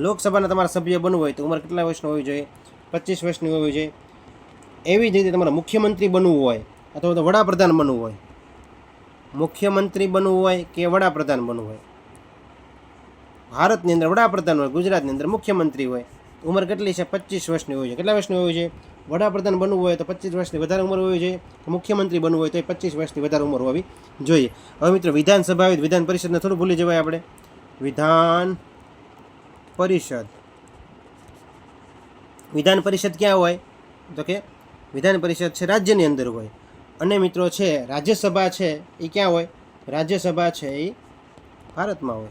S1: લોકસભાના તમારા સભ્ય બનવું હોય તો ઉંમર કેટલા વર્ષની હોવી જોઈએ? 25 વર્ષની હોવી જોઈએ. એવી જ રીતે તમારે મુખ્યમંત્રી બનવું હોય અથવા તો વડાપ્રધાન બનવું હોય, મુખ્યમંત્રી બનવું હોય કે વડાપ્રધાન બનવું હોય, ભારતની અંદર વડાપ્રધાન હોય, ગુજરાતની અંદર મુખ્યમંત્રી હોય, ઉંમર કેટલી છે? 25 વર્ષની હોવી જોઈએ. કેટલા વર્ષની હોવી જોઈએ? વડાપ્રધાન બનવું હોય તો 25 વર્ષની વધારે ઉંમર હોવી જોઈએ. મુખ્યમંત્રી બનવું હોય તો 25 વર્ષની વધારે ઉંમર હોવી જોઈએ. હવે મિત્રો વિધાનસભા હોય, વિધાન પરિષદને થોડું ભૂલી જવાય આપણે. વિધાન પરિષદ ક્યાં હોય? તો કે વિધાન પરિષદ છે રાજ્યની અંદર હોય. અને મિત્રો છે રાજ્યસભા છે એ ક્યાં હોય? રાજ્યસભા છે એ ભારતમાં હોય.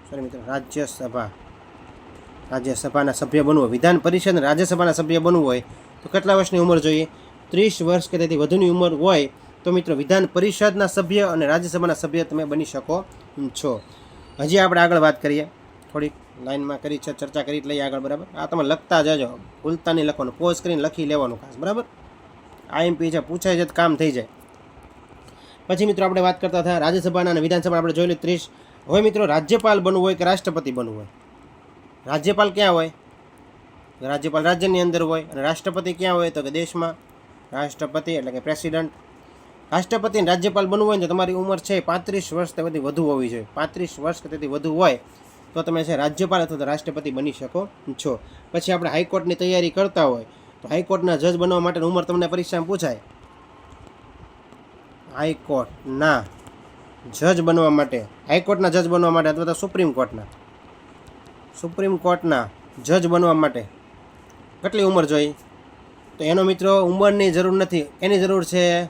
S1: સોરી મિત્રો, રાજ્યસભાના સભ્ય બનવું હોય, વિધાન પરિષદ રાજ્યસભાના સભ્ય બનવું હોય તો કેટલા વર્ષની ઉંમર જોઈએ? 30 વર્ષ કે તેથી વધુની ઉંમર હોય તો મિત્રો વિધાન પરિષદના સભ્ય અને રાજ્યસભાના સભ્ય તમે બની શકો છો. હજી આપણે આગળ વાત કરીએ, થોડીક લાઈનમાં કરી છે, ચર્ચા કરી લઈએ આગળ, બરાબર. આ તમે લખતા જજો, ભૂલતા નહીં લખવાનું, પોઝ કરીને લખી લેવાનું ખાસ, બરાબર. આઈએમપી છે, પૂછાય છે તો કામ થઈ જાય. પછી મિત્રો આપણે વાત કરતા હતા રાજ્યસભાના અને વિધાનસભા આપણે જોઈ લીધું 30. હવે મિત્રો રાજ્યપાલ બનવું હોય કે રાષ્ટ્રપતિ બનવું હોય? રાજ્યપાલ ક્યાં હોય? રાજ્યપાલ રાજ્યની અંદર હોય. અને રાષ્ટ્રપતિ ક્યાં હોય? તો કે દેશમાં. રાષ્ટ્રપતિ એટલે કે પ્રેસિડન્ટ. રાષ્ટ્રપતિ અને રાજ્યપાલ બનવું હોય ને તો તમારી ઉંમર છે 35 વર્ષ તેથી વધુ હોવી જોઈએ. 35 વર્ષ કે તેથી વધુ હોય તો તમે છે રાજ્યપાલ અથવા તો રાષ્ટ્રપતિ બની શકો છો. પછી આપણે હાઈકોર્ટની તૈયારી કરતા હોય તો હાઈકોર્ટના જજ બનવા માટેની ઉંમર તમને પરીક્ષામાં પૂછાય. હાઈકોર્ટના જજ બનવા માટે, હાઈકોર્ટના જજ બનવા માટે અથવા તો સુપ્રીમ કોર્ટના જજ બનવા માટે કેટલી ઉંમર જોઈએ? તો એનો મિત્રો ઉંમરની જરૂર નથી. એની જરૂર છે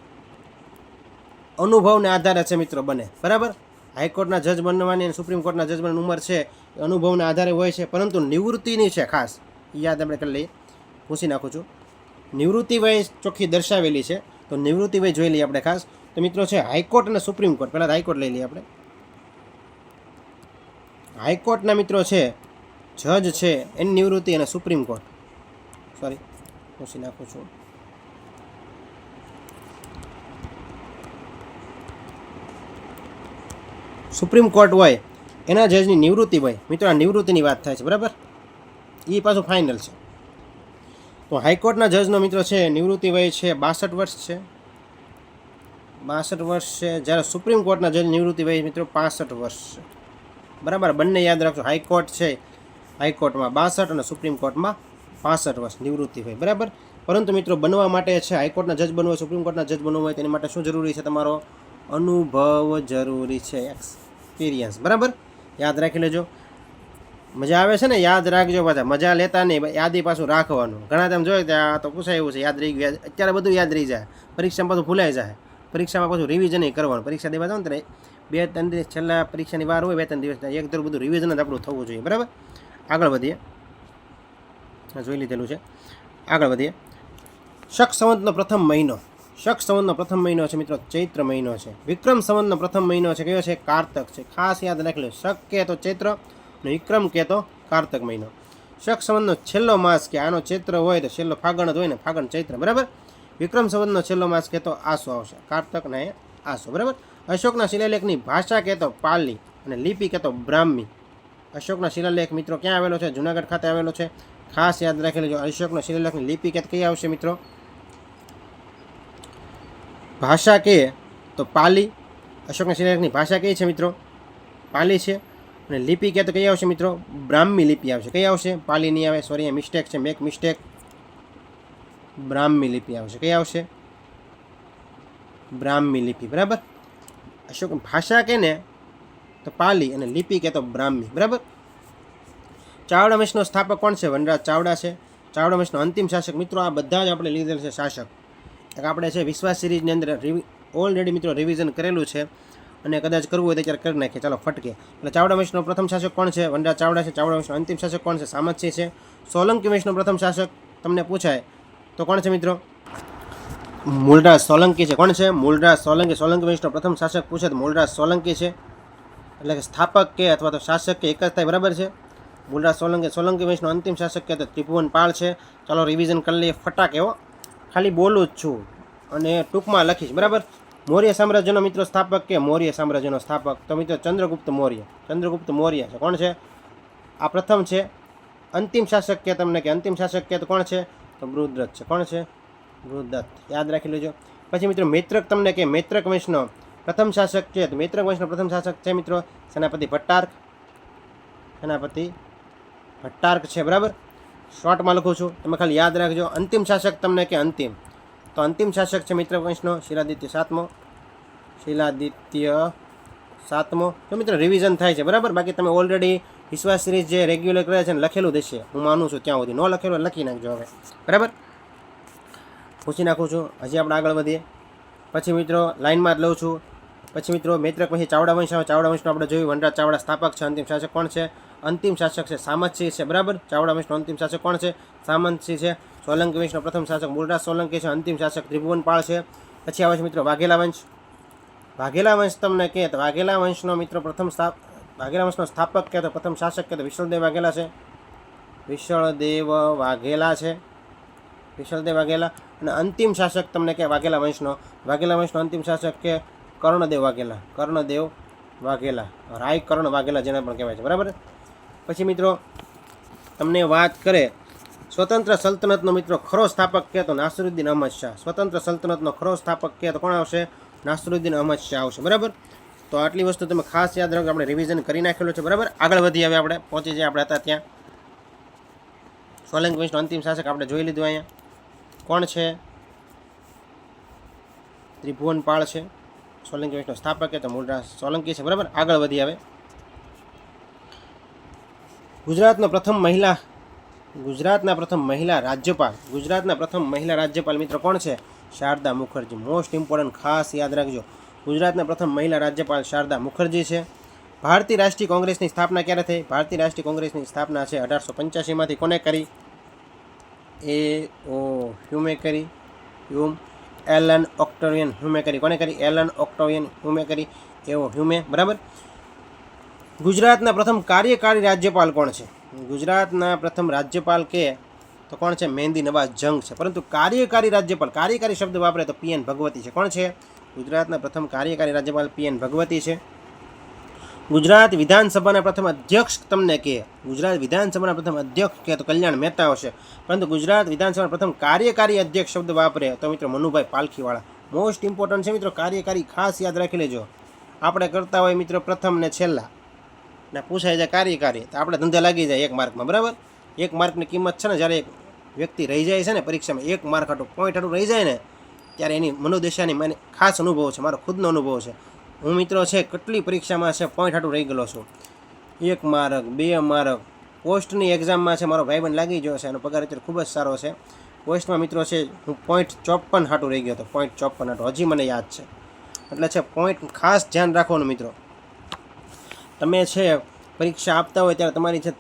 S1: અનુભવને આધારે છે મિત્રો બને. બરાબર? હાઈકોર્ટના જજ બનવાની અને સુપ્રીમ કોર્ટના જજ બનવાની ઉંમર છે એ અનુભવના આધારે હોય છે, પરંતુ નિવૃત્તિની છે ખાસ. યાદ આપણે કરી લઈએ, પૂછી નાખું છું. નિવૃત્તિ વય ચોખ્ખી દર્શાવેલી છે, તો નિવૃત્તિ વય જોઈ લઈએ આપણે ખાસ. તો મિત્રો છે હાઈકોર્ટ અને સુપ્રીમ કોર્ટ. પહેલાં હાઈકોર્ટ લઈ લઈએ આપણે. હાઈકોર્ટના મિત્રો છે જજ છે એની નિવૃત્તિ, અને સુપ્રીમ કોર્ટ પૂછી નાખું છું. સુપ્રીમ કોર્ટ હોય એના જજની નિવૃત્તિ હોય મિત્રો. આ નિવૃત્તિની વાત થાય છે. બરાબર? એ પાછું ફાઇનલ છે. તો હાઈકોર્ટના જજનો મિત્રો છે નિવૃત્તિ વય છે 62 વર્ષ છે. 62 વર્ષ છે. જ્યારે સુપ્રીમ કોર્ટના જજ નિવૃત્તિ વય મિત્રો 65 વર્ષ છે. બરાબર? બંને યાદ રાખજો. હાઈકોર્ટ છે, હાઈકોર્ટમાં 62 અને સુપ્રીમ કોર્ટમાં 65 વર્ષ નિવૃત્તિ હોય. બરાબર? પરંતુ મિત્રો બનવા માટે છે હાઈકોર્ટના જજ બનવું હોય, સુપ્રીમ કોર્ટના જજ બનવું હોય, તેની માટે શું જરૂરી છે? તમારો અનુભવ જરૂરી છે, એક્સપિરિયન્સ. બરાબર? યાદ રાખી લેજો. મજા આવે છે ને? યાદ રાખજો. પાછા મજા લેતા નહીં, યાદી પાછું રાખવાનું. ઘણા તમે જોયું ત્યાં તો પૂછાય એવું છે યાદ રહી ગયું. અત્યારે બધું યાદ રહી જાય, પરીક્ષામાં પાછું ભૂલાઈ જાય. પરીક્ષામાં પાછું રિવિઝન કરવાનું. પરીક્ષા દેવા જાવ ને 2-3 દિવસ છેલ્લા પરીક્ષાની વાર હોય, 2-3 દિવસ એક દર બધું રિવિઝન જ આપણું થવું જોઈએ. બરાબર? આગળ વધીએ. જોઈ લીધેલું છે. આગળ વધીએ. શક સંવતનો પ્રથમ મહિનો. શક સંવતનો પ્રથમ મહિનો છે મિત્રો ચૈત્ર મહિનો છે. વિક્રમ સંવતનો પ્રથમ મહિનો છે કયો છે? કારતક છે. ખાસ યાદ રાખી લો. શક કે તો ચૈત્ર અને વિક્રમ કે તો કારતક મહિનો. શક સંવતનો છેલ્લો માસ કે આનો ચૈત્ર હોય તો છેલ્લો ફાગણ જ હોય ને, ફાગણ ચૈત્ર. બરાબર? વિક્રમ સંવતનો છેલ્લો માસ કે તો આસો આવશે. કારતક ને આસો. બરાબર? અશોકના શિલાલેખની ભાષા કે તો પાલી અને લિપિ કે તો બ્રાહ્મી. અશોકના શિલાલેખ મિત્રો ક્યાં આવેલો છે? જુનાગઢ ખાતે આવેલો છે. ખાસ યાદ રાખી લેજો. અશોકના શિલાલેખની લિપિ કે કઈ આવશે મિત્રો? ભાષા કે તો પાલી. અશોકના શિલાલેખની ભાષા કઈ છે મિત્રો? પાલી છે. અને લિપિ કે તો કઈ આવશે મિત્રો? બ્રાહ્મી લિપિ આવશે. કઈ આવશે? પાલી નહીં આવે, સોરી, મિસ્ટેક છે, મેક મિસ્ટેક. બ્રાહ્મી લિપિ આવશે. કઈ આવશે? બ્રાહ્મી લિપિ. બરાબર? અશોક ભાષા કે ને તો પાલી અને લિપિ કે તો બ્રાહ્મી. બરાબર? ચાવડા વંશનો સ્થાપક કોણ છે? વનરાજ ચાવડા છે. ચાવડા વંશનો અંતિમ શાસક મિત્રો આ બધા જ આપણે લીધેલ છે શાસક. આપણે છે વિશ્વાસ સિરીઝની અંદર ઓલરેડી મિત્રો રિવિઝન કરેલું છે, અને કદાચ કરવું હોય તો ત્યારે કરી નાખીએ. ચાલો ફટકે. એટલે ચાવડા વંશનો પ્રથમ શાસક કોણ છે? વનરાજ ચાવડા છે. ચાવડા વંશનો અંતિમ શાસક કોણ છે? સામતસિંહ છે. સોલંકી વંશનો પ્રથમ શાસક તમને પૂછાય તો કોણ છે મિત્રો? મૂળરાજ સોલંકી છે. કોણ છે? મૂળરાજ સોલંકી. સોલંકી વંશનો પ્રથમ શાસક પૂછે તો મૂળરાજ સોલંકી છે. એટલે કે સ્થાપક કે અથવા તો શાસક કે એક જ થાય. બરાબર છે? મૂળરાજ સોલંકી. સોલંકી વંશનો અંતિમ શાસક કે તો ત્રિભુવન પાળ છે. ચાલો રિવિઝન કરી લઈએ ફટાક એવો. ખાલી બોલું જ છું અને ટૂંકમાં લખીશ. બરાબર? મૌર્ય સામ્રાજ્યનો મિત્રો સ્થાપક કે મૌર્ય સામ્રાજ્યનો સ્થાપક તો મિત્રો ચંદ્રગુપ્ત મૌર્ય. ચંદ્રગુપ્ત મૌર્ય છે. કોણ છે? આ પ્રથમ છે. અંતિમ શાસક કે તમને કે અંતિમ શાસક કે તો કોણ છે? તો બૃહદ્રથ છે. કોણ છે? બૃહદ્રથ. યાદ રાખી લેજો. પછી મિત્રો મૈત્રક તમને કે મૈત્રક વંશનો પ્રથમ શાસક છે તો મૈત્રક વંશનો પ્રથમ શાસક છે મિત્રો સેનાપતિ ભટ્ટાર્ક. સેનાપતિ ભટ્ટાર્ક છે. બરાબર? શોર્ટમાં લખું છું, તમે ખાલી યાદ રાખજો. અંતિમ શાસક તમને કે અંતિમ તો અંતિમ શાસક છે મૈત્રક વંશનો શિલાદિત્ય સાતમો. શિલાદિત્ય સાતમો. તો મિત્રો રિવિઝન થાય છે. બરાબર? બાકી તમે ઓલરેડી વિશ્વાસ સિરીઝ જે રેગ્યુલર કરે છે ને લખેલું દેશે, હું માનું છું ત્યાં સુધી. ન લખેલું લખી નાખજો હવે. બરાબર? પૂછી નાખું છું. હજી આપણે આગળ વધીએ. પછી મિત્રો લાઇનમાં જ લઉં છું. પછી મિત્રો મૈત્રક વંશી ચાવડા વંશ આવે. ચાવડા વંશનો આપણે જોયું વનરાજ ચાવડા સ્થાપક છે. અંતિમ શાસક કોણ છે? અંતિમ શાસક છે સામતસિંહ છે. બરાબર? ચાવડા વંશનો અંતિમ શાસક કોણ છે? સામતસિંહ છે. સોલંકી વંશનો પ્રથમ શાસક મૂળરાજ સોલંકી છે. અંતિમ શાસક ત્રિભુવન પાળ છે. પછી આવે છે મિત્રો વાઘેલા વંશ. વાઘેલા વંશ તમને કહે તો વાઘેલા વંશનો મિત્રો વાઘેલા વંશનો સ્થાપક કહે તો પ્રથમ શાસક કહે તો વિશળદેવ વાઘેલા છે. વિશળદેવ વાઘેલા છે. વિઠ્ઠલદેવ વાઘેલા. અને અંતિમ શાસક તમને કે વાઘેલા વંશનો અંતિમ શાસક કે કર્ણદેવ વાઘેલા, રાય કર્ણ વાઘેલા જેને પણ કહેવાય છે, બરાબર. પછી મિત્રો તમને વાત કરે સ્વતંત્ર સલ્તનતનો મિત્રો ખરો સ્થાપક કહે તો નાસિરુદ્દીન અહમદ શાહ. સ્વતંત્ર સલ્તનતનો ખરો સ્થાપક કહે તો કોણ આવશે? નાસિરુદ્દીન અહમદ શાહ આવશે, બરાબર. તો આટલી વસ્તુ તમે ખાસ યાદ રાખો, આપણે રિવિઝન કરી નાખેલું છે, બરાબર. આગળ વધી હવે આપણે પહોંચી જઈએ, આપણે હતા ત્યાં સોલંકી વંશનો અંતિમ શાસક આપણે જોઈ લીધું. અહીંયા કોણ છે? ત્રિભુવનપાળ છે. સોલંકી વંશનો સ્થાપક છે તો મૂળરાજ સોલંકી છે, બરાબર. આગળ વધી હવે ગુજરાતના પ્રથમ મહિલા રાજ્યપાલ મિત્રો કોણ છે? શારદા મુખર્જી. મોસ્ટ ઇમ્પોર્ટન્ટ, ખાસ યાદ રાખજો. ગુજરાતના પ્રથમ મહિલા રાજ્યપાલ શારદા મુખર્જી છે. ભારતીય રાષ્ટ્રીય કોંગ્રેસની સ્થાપના ક્યારે થઈ? ભારતીય રાષ્ટ્રીય કોંગ્રેસની સ્થાપના છે 1885માંથી. કોને કરી? એલન ઓક્ટેવિયન હ્યુમે કરી. કોને કરી? એલન ઓક્ટેવિયન હ્યુમે કરી. હ્યુમે, બરાબર. ગુજરાતના પ્રથમ કાર્યકારી રાજ્યપાલ કોણ છે? ગુજરાતના પ્રથમ રાજ્યપાલ કે તો કોણ છે? મહેંદી નવાઝ જંગ છે. પરંતુ કાર્યકારી રાજ્યપાલ, કાર્યકારી શબ્દ વાપરે તો પીએન ભગવતી છે. કોણ છે? ગુજરાતના પ્રથમ કાર્યકારી રાજ્યપાલ પીએન ભગવતી છે. ગુજરાત વિધાનસભાના પ્રથમ અધ્યક્ષ તમને કહે, ગુજરાત વિધાનસભાના પ્રથમ અધ્યક્ષ કહે તો કલ્યાણ મહેતા આવશે. પરંતુ ગુજરાત વિધાનસભાના પ્રથમ કાર્યકારી અધ્યક્ષ શબ્દ વાપરે તો મિત્રો મનુભાઈ પાલખીવાળા. મોસ્ટ ઇમ્પોર્ટન્ટ છે મિત્રો, કાર્યકારી ખાસ યાદ રાખી લેજો. આપણે કરતા હોય મિત્રો પ્રથમ ને છેલ્લા ને પૂછાય જાય કાર્યકારી તો આપણે ધંધે લાગી જાય 1 માર્કમાં, બરાબર. 1 માર્કની કિંમત છે ને, જ્યારે એક વ્યક્તિ રહી જાય છે ને પરીક્ષામાં 1 માર્ક હાટું, પોઈન્ટ હાટું રહી જાય ને, ત્યારે એની મનોદશાની મને ખાસ અનુભવ છે, મારો ખુદનો અનુભવ છે. હું મિત્રો છે કેટલી પરીક્ષામાં છે પોઈન્ટ હાટું રહી ગયેલો છું. 1 માર્ક 2 માર્ક. પોસ્ટની એક્ઝામમાં છે મારો ભાઈબંધ લાગી ગયો છે, એનો પગાર અત્યારે ખૂબ જ સારો છે. પોસ્ટમાં મિત્રો છે હું .54 હાટું રહી ગયો હતો, .54 હાટું હજી મને યાદ છે. એટલે છે પોઈન્ટ ખાસ ધ્યાન રાખવાનું મિત્રો. તમે છે પરીક્ષા આપતા હોય ત્યારે તમારી છે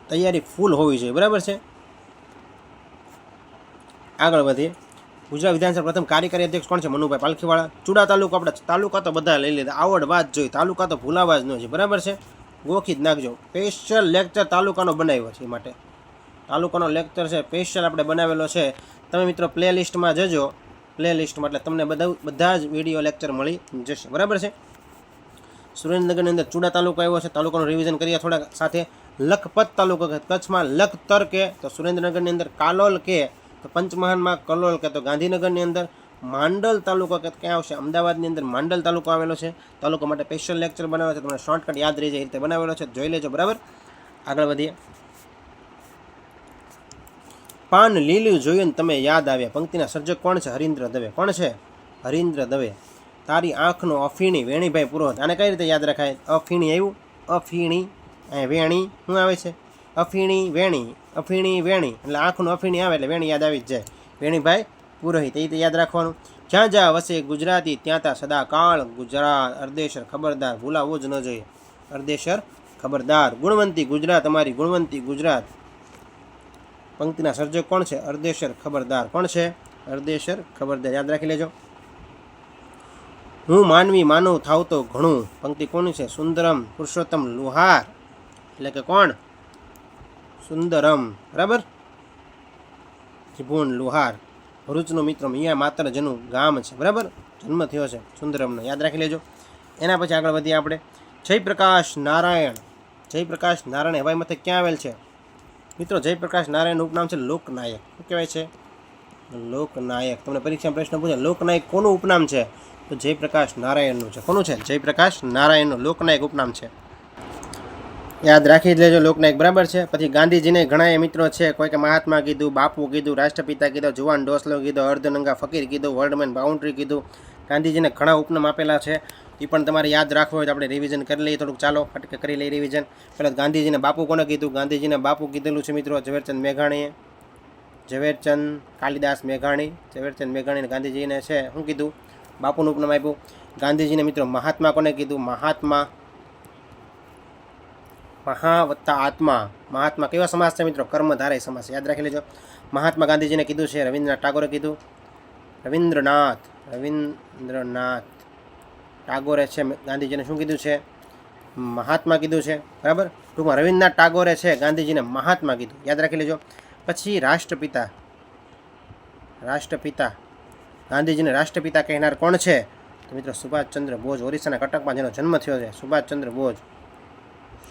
S1: તૈયારી ફૂલ હોવી જોઈએ, બરાબર છે. આગળ વધીએ. ગુજરાત વિધાનસભા પ્રથમ કાર્યકારી અધ્યક્ષ કોણ છે? મનુભાઈ પાલખીવાળા. ચુડા તાલુકો, આપણે તાલુકા તો બધા લઈ લીધા, આવડ વાત જોઈ, તાલુકા તો ભૂલાવા જ ન છે, બરાબર છે. ગોખી જ નાખજો. સ્પેશિયલ લેક્ચર તાલુકાનો બનાવ્યો છે, એ માટે તાલુકાનો લેક્ચર છે સ્પેશિયલ આપણે બનાવેલો છે. તમે મિત્રો પ્લેલિસ્ટમાં જજો, પ્લેલિસ્ટમાં એટલે તમને બધા જ વિડીયો લેક્ચર મળી જશે, બરાબર છે. સુરેન્દ્રનગરની અંદર ચુડા તાલુકો આવ્યો છે, તાલુકાનું રિવિઝન કરીએ થોડાક સાથે. લખપત તાલુકો કે કચ્છમાં લખતર કે તો સુરેન્દ્રનગરની અંદર કાલોલ કે તો પંચમહાલમાં કલોલ કે તો ગાંધીનગરની અંદર માંડલ તાલુકો કે ક્યાં આવશે? અમદાવાદની અંદર માંડલ તાલુકો આવેલો છે. તાલુકો માટે સ્પેશિયલ લેક્ચર બનાવ્યો છે, તમને શોર્ટકટ યાદ રહી જાય એ રીતે બનાવેલો છે, જોઈ લેજો, બરાબર. આગળ વધીએ. પાન લીલું જોઈને તમે યાદ આવ્યા. પંક્તિના સર્જક કોણ છે? હરીન્દ્ર દવે. કોણ છે? હરીન્દ્ર દવે. તારી આંખનો અફીણી વેણીભાઈ પુરોહિત. આને કઈ રીતે યાદ રખાય? અફીણી આવ્યું, અફીણી, વેણી શું આવે છે? અફીણી વેણી, અફીણી વેણી એટલે આંખનું અફીણી આવે એટલે વેણી યાદ આવી જ જાય. વેણીભાઈ પુરોહિત, એ રીતે યાદ રાખવાનું. જ્યાં જ્યાં વસે ગુજરાતી ત્યાં ત્યાં સદાકાળ ગુજરાત. અર્દેશર ખબરદાર, ભૂલાવવું જ ન જોઈએ. અર્દેશર ખબરદાર. ગુણવંતી ગુજરાત, અમારી ગુણવંતી ગુજરાત. પંક્તિના સર્જક કોણ છે? અર્દેશર ખબરદાર. કોણ છે? અર્દેશર ખબરદાર, યાદ રાખી લેજો. હું માનવી માનવ થાવ તો ઘણું. પંક્તિ કોની છે? સુંદરમ પુરુષોત્તમ લુહાર, એટલે કે કોણ? સુંદરમ, બરાબર. ત્રિભુવન લુહાર, ભરૂચનો મિત્રો અહીંયા માત્ર જેનું ગામ છે, બરાબર, જન્મ થયો છે સુંદરમનો, યાદ રાખી લેજો. એના પછી આગળ વધીએ આપણે. જયપ્રકાશ નારાયણ. જયપ્રકાશ નારાયણ હવાઈ મથક ક્યાં આવેલ છે? મિત્રો જયપ્રકાશ નારાયણનું ઉપનામ છે લોકનાયક. શું કહેવાય છે? લોકનાયક. તમને પરીક્ષામાં પ્રશ્ન પૂછે લોકનાયક કોનું ઉપનામ છે? તો જયપ્રકાશ નારાયણનું છે. કોનું છે? જયપ્રકાશ નારાયણનું લોકનાયક ઉપનામ છે, યાદ રાખી જ લેજો લોકનાયક, બરાબર છે. પછી ગાંધીજીને ઘણા મિત્રો છે, કોઈ કે મહાત્મા કીધું, બાપુ કીધું, રાષ્ટ્રપિતા કીધું, જુવાન ડોસલો કીધો, અર્ધનંગા ફકીર કીધું, વર્લ્ડમેન બાઉન્ડ્રી કીધું. ગાંધીજીને ઘણા ઉપનામ આપેલા છે, એ પણ તમારે યાદ રાખવું હોય તો આપણે રિવિઝન કરી લઈએ થોડુંક. ચાલો ફટકે કરી લઈએ રિવિઝન. પહેલાં ગાંધીજીને બાપુ કોને કીધું? ગાંધીજીને બાપુ કીધેલું છે મિત્રો ઝવેરચંદ મેઘાણીએ. ઝવેરચંદ કાલિદાસ મેઘાણી. ઝવેરચંદ મેઘાણીને ગાંધીજીને છે શું કીધું? બાપુનું ઉપનામ આપ્યું. ગાંધીજીને મિત્રો મહાત્મા કોને કીધું? મહાત્મા. મહા વત્તા આત્મા. મહાત્મા કેવા સમાસ છે મિત્રો? કર્મધારય સમાસ, યાદ રાખી લેજો. મહાત્મા ગાંધીજીને કીધું છે રવિન્દ્રનાથ ટાગોરે કીધું. રવિન્દ્રનાથ ટાગોરે છે ગાંધીજીને શું કીધું છે? મહાત્મા કીધું છે, બરાબર. ટૂંકમાં રવિન્દ્રનાથ ટાગોરે છે ગાંધીજીને મહાત્મા કીધું, યાદ રાખી લેજો. પછી રાષ્ટ્રપિતા. રાષ્ટ્રપિતા, ગાંધીજીને રાષ્ટ્રપિતા કહેનાર કોણ છે? તો મિત્રો સુભાષચંદ્ર બોઝ, ઓરિસ્સાના કટકમાં જેનો જન્મ થયો છે, સુભાષચંદ્ર બોઝ.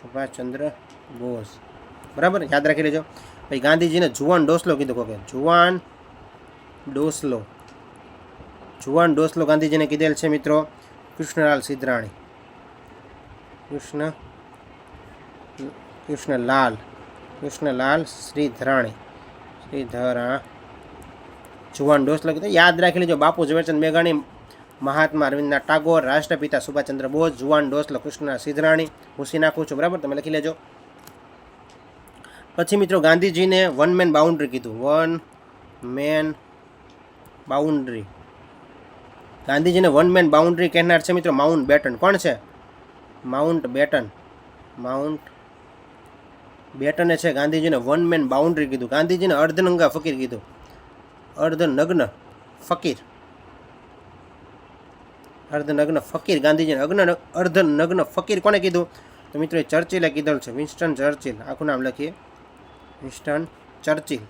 S1: સુભાષચંદ્ર બોઝ, બરાબર, યાદ રાખી લેજો. પછી ગાંધીજીને જુવાન ડોસલો કીધું કોકે, જુવાન ડોસલો. જુવાન ડોસલો ગાંધીજીને કીધેલ છે મિત્રો કૃષ્ણલાલ સિદ્ધરાણી. કૃષ્ણલાલ શ્રીધરાણી, જુવાન ડોસલો કીધું, યાદ રાખી લેજો. બાપુ ઝવેરચંદ મેઘાણી, મહાત્મા રવિન્દ્રનાથ ટાગોર, રાષ્ટ્રપિતા સુભાષચંદ્ર બોઝ, જુવાન ડોસલો કૃષ્ણલાલ સિદ્ધરાણી. પૂછી નાખું છું, બરાબર, તમે લખી લેજો. પછી મિત્રો ગાંધીજીને વન મેન બાઉન્ડ્રી કીધું, વન મેન બાઉન્ડ્રી. ગાંધીજીને વન મેન બાઉન્ડ્રી કહેનાર છે મિત્રો માઉન્ટ બેટન. કોણ છે? Mount batten. માઉન્ટ બેટને છે ગાંધીજીને વન મેન બાઉન્ડ્રી કીધું. ગાંધીજીને અર્ધનંગા ફકીર કીધું, અર્ધનગ્ન ફકીર. અર્ધનગ્ન ફકીર ગાંધીજીને અર્ધનગ્ન ફકીર કોને કીધું? તો મિત્રો એ ચર્ચિલે કીધેલું છે, વિન્સ્ટન ચર્ચિલ. આખું નામ લખીએ, વિન્સ્ટન ચર્ચિલ.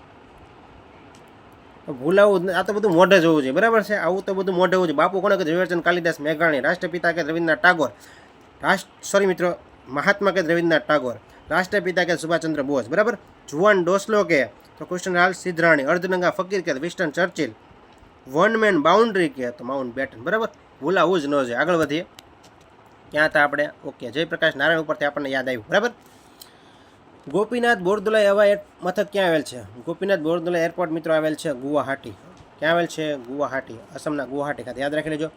S1: ભૂલાવું, આ તો બધું મોઢે જોવું છે, બરાબર છે, આવું તો બધું મોઢે હોવું છે. બાપુ કોને કીધું? ઝવેરચંદ કાલિદાસ મેઘાણી. રાષ્ટ્રપિતા કે રવિન્દ્રનાથ ટાગોર. મિત્રો મહાત્મા કે રવિન્દ્રનાથ ટાગોર. રાષ્ટ્રપિતા કે સુભાષચંદ્ર બોઝ, બરાબર. જુવાન ડોસલો કે તો કૃષ્ણલાલ સિદ્ધરાણી. અર્ધનંગા ફકીર કે Winston Churchill. One man boundary કે તો માઉન્ટ બેટન, બરાબર. ભૂલાવું જ ન છે. આગળ વધીએ. ક્યાં હતા આપણે? ઓકે, જયપ્રકાશ નારાયણ ઉપરથી આપણને યાદ આવ્યું, બરાબર. ગોપીનાથ બોરદોલોઈ હવાઈ મથક ક્યાં આવેલ છે? ગોપીનાથ બોરદોલોઈ એરપોર્ટ મિત્રો આવેલ છે ગુવાહાટી. ક્યાં આવેલ છે? ગુવાહાટી, અસમના ગુવાહાટી ખાતે. યાદ રાખી લેજો.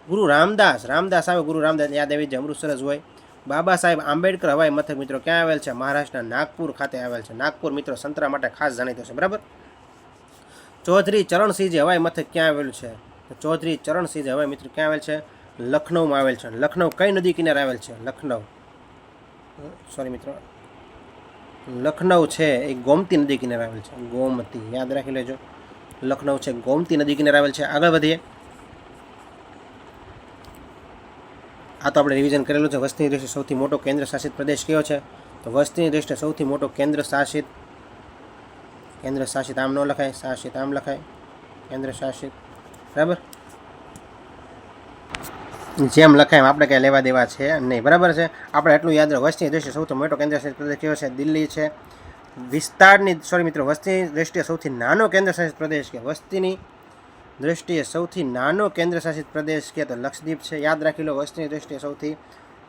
S1: ગુરુ રામદાસ આવે, ગુરુ રામદાસ યાદ આવી જાય, અમૃતસર જ હોય. બાબા સાહેબ આંબેડકર હવાઈ મથક મિત્રો ક્યાં આવેલ છે? મહારાષ્ટ્રના નાગપુર ખાતે આવેલ છે. નાગપુર મિત્રો સંતરા માટે ખાસ જાણીતો છે, બરાબર. ચૌધરી ચરણસિંહજી હવાઈ મથક ક્યાં આવેલું છે? તો ચૌધરી ચરણસિંહજી હવાઈ મિત્રો ક્યાં આવેલ છે? લખનૌમાં આવેલ છે. લખનૌ કઈ નદી કિનારે આવેલ છે? લખનૌ, સોરી મિત્રો, લખનૌ છે એ ગોમતી નદી કિનારે આવેલ છે. ગોમતી, યાદ રાખી લેજો. લખનૌ છે ગોમતી નદી કિનારે આવેલ છે. આગળ વધીએ. આ તો આપણે રિવિઝન કરેલું છે. વસ્તીની દ્રષ્ટિએ સૌથી મોટો કેન્દ્ર શાસિત પ્રદેશ કયો છે? તો વસ્તીની દ્રષ્ટિએ સૌથી મોટો કેન્દ્ર શાસિત આમ ન લખાય, શાસિત આમ લખાય, કેન્દ્ર શાસિત, બરાબર. જેમ લખાય એમ આપણે કંઈ લેવા દેવા છે નહીં, બરાબર છે. આપણે એટલું યાદ રાખો. વસ્તીની દ્રષ્ટિએ સૌથી મોટો કેન્દ્ર શાસિત પ્રદેશ કયો છે? દિલ્હી છે. વસ્તીની દ્રષ્ટિએ સૌથી નાનો કેન્દ્ર શાસિત પ્રદેશ કે? વસ્તીની દ્રષ્ટિએ સૌથી નાનો કેન્દ્ર શાસિત પ્રદેશ કે? તો લક્ષદ્વીપ છે. યાદ રાખી લો. વસ્તીની દ્રષ્ટિએ સૌથી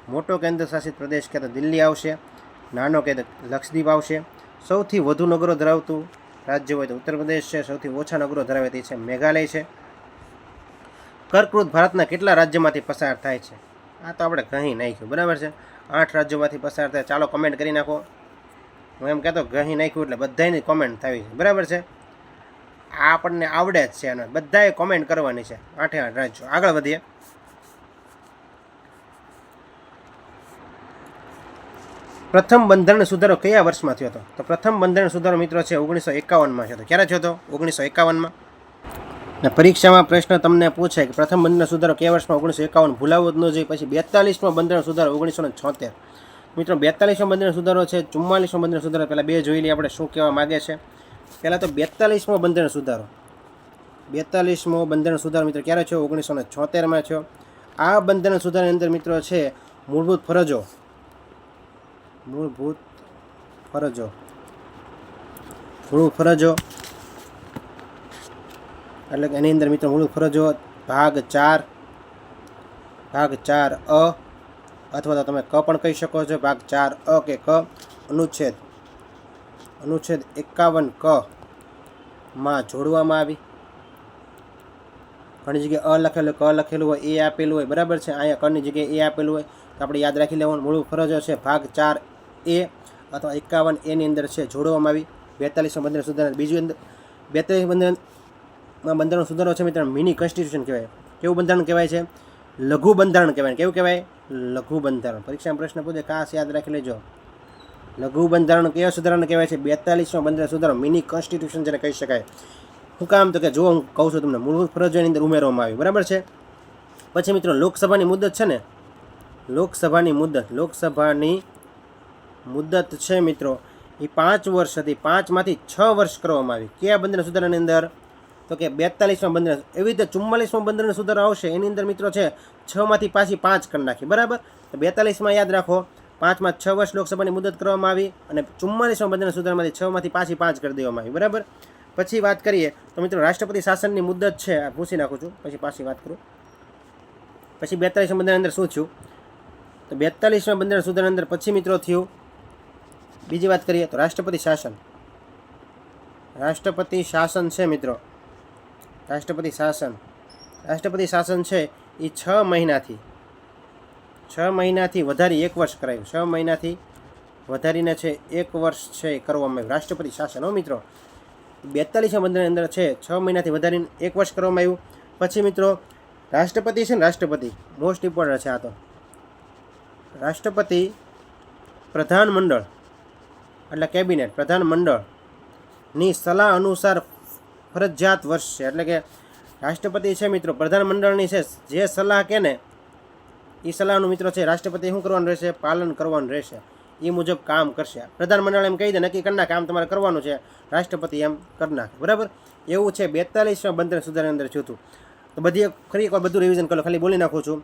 S1: મોટો કેન્દ્ર શાસિત પ્રદેશ કે? તો દિલ્હી આવશે. નાનો કે તો લક્ષદ્વીપ આવશે. સૌથી વધુ નગરો ધરાવતું રાજ્ય હોય તો ઉત્તર પ્રદેશ છે. સૌથી ઓછા નગરો ધરાવે તે છે મેઘાલય છે. કર્કવૃત ભારતના કેટલા રાજ્યમાંથી પસાર થાય છે? આ તો આપણે કહી નાખ્યું, બરાબર છે. 8 રાજ્યોમાંથી પસાર થાય. ચાલો કમેન્ટ કરી નાખો. હું એમ કહેતો કહી નાખ્યું એટલે બધાની કોમેન્ટ થવી છે, બરાબર છે. આ આપણને આવડે જ છે અને બધાએ કોમેન્ટ કરવાની છે. 8 રાજ્યો. આગળ વધીએ. પ્રથમ બંધારણ સુધારો કયા વર્ષમાં થયો હતો? તો પ્રથમ બંધારણ સુધારો મિત્રો છે 1951માં થયો હતો. ક્યારે થયો હતો? 1951માં. ને પરીક્ષામાં પ્રશ્ન તમને પૂછે કે પ્રથમ બંધારણ સુધારો કયા વર્ષમાં? 1951. ભૂલાવવું જ ન જોઈએ. પછી 42મો બંધારણ સુધારો 1976. મિત્રો 42મો બંધારણ સુધારો છે. 44મો બંધારણ સુધારો. પહેલાં બે જોઈ લઈએ આપણે શું કહેવા માગે છે. પહેલાં તો 42મો બંધારણ સુધારો. 42મો બંધારણ સુધારો મિત્રો ક્યારે થયો? 1976માં થયો. આ બંધારણ સુધારાની અંદર મિત્રો છે મૂળભૂત ફરજોની એટલે કે એની અંદર મિત્રો મૂળભૂત ફરજો ભાગ 4 અ અથવા તો તમે ક પણ કહી શકો છો. ભાગ 4 અ કે ક. અનુચ્છેદ 51 ક માં જોડવામાં આવી. ઘણી જગ્યાએ અ લખેલું, ક લખેલું હોય, એ આપેલું હોય, બરાબર છે. અહીંયા કની જગ્યાએ એ આપેલું હોય તો આપણે યાદ રાખી લેવાનું. મૂળભૂત ફરજો છે ભાગ 4 એ અથવા 51 એની અંદર છે જોડવામાં આવી. 42મો બંધારણ સુધારા. બીજું અંદર 42 બંધારણ સુધારો છે મિત્રો મિની કોન્સ્ટિટ્યુશન કહેવાય. કેવું બંધારણ કહેવાય છે? લઘુ બંધારણ કહેવાય. કેવું કહેવાય? લઘુ બંધારણ. પરીક્ષામાં પ્રશ્ન પૂછે, ખાસ યાદ રાખી લેજો. લઘુ બંધારણ કયા સુધારાને કહેવાય છે? 42મો બંધારણ સુધારો મિની કોન્સ્ટિટ્યુશન જેને કહી શકાય. શું કામ? તો કે જો હું કહું છું તમને મૂળભૂત ફરજોની અંદર ઉમેરવામાં આવી, બરાબર છે. પછી મિત્રો લોકસભાની મુદત છે ને, લોકસભાની મુદત છે મિત્રો એ 5 વર્ષ હતી. 5માંથી 6 વર્ષ કરવામાં આવી. કયા બંધારણ સુધારાની અંદર? તો કે 42માં બંધારણ. એવી રીતે 44માં બંધારણ સુધારો આવશે એની અંદર મિત્રો છે 6માંથી પાછી 5 કરી નાખી, બરાબર. તો 42માં યાદ રાખો 5માં 6 વર્ષ લોકસભાની મુદત કરવામાં આવી અને 44માં બંધારણ સુધારામાંથી 6માંથી પાછી 5 કરી દેવામાં આવી, બરાબર. પછી વાત કરીએ તો મિત્રો રાષ્ટ્રપતિ શાસનની મુદત છે, આ પૂછી નાખું છું પછી પાછી વાત કરું. પછી 42માં બંધારણ અંદર શું થયું, તો 42માં બંધારણ સુધારા અંદર પછી મિત્રો થયું, બીજી વાત કરીએ તો રાષ્ટ્રપતિ શાસન. રાષ્ટ્રપતિ શાસન છે મિત્રો, રાષ્ટ્રપતિ શાસન છે એ 6 મહિનાથી વધારી 1 વર્ષ કરાયું. 6 મહિનાથી વધારીને છે 1 વર્ષ છે એ કરવામાં આવ્યું રાષ્ટ્રપતિ શાસન. હો મિત્રો, 42માં બંધારણ અંદર છે 6 મહિનાથી વધારીને 1 વર્ષ કરવામાં આવ્યું. પછી મિત્રો રાષ્ટ્રપતિ છે ને, રાષ્ટ્રપતિ મોસ્ટ ઇમ્પોર્ટન્ટ છે આ તો. રાષ્ટ્રપતિ પ્રધાનમંડળ એટલે કેબિનેટ, પ્રધાનમંડળની સલાહ અનુસાર ફરજિયાત વર્ષ છે. એટલે કે રાષ્ટ્રપતિ છે મિત્રો પ્રધાનમંડળની છે જે સલાહ કે ને એ સલાહનું મિત્રો છે રાષ્ટ્રપતિ શું કરવાનું રહેશે, પાલન કરવાનું રહેશે, એ મુજબ કામ કરશે. પ્રધાનમંડળ એમ કહી દે નક્કી કરી નાખે કામ તમારે કરવાનું છે, રાષ્ટ્રપતિ એમ કરી નાખે, બરાબર. એવું છે 42માં બંધારણ સુધારા અંદર થયું હતું. તો બધી ફરી એકવાર બધું રિવિઝન કરો, ખાલી બોલી નાખું છું.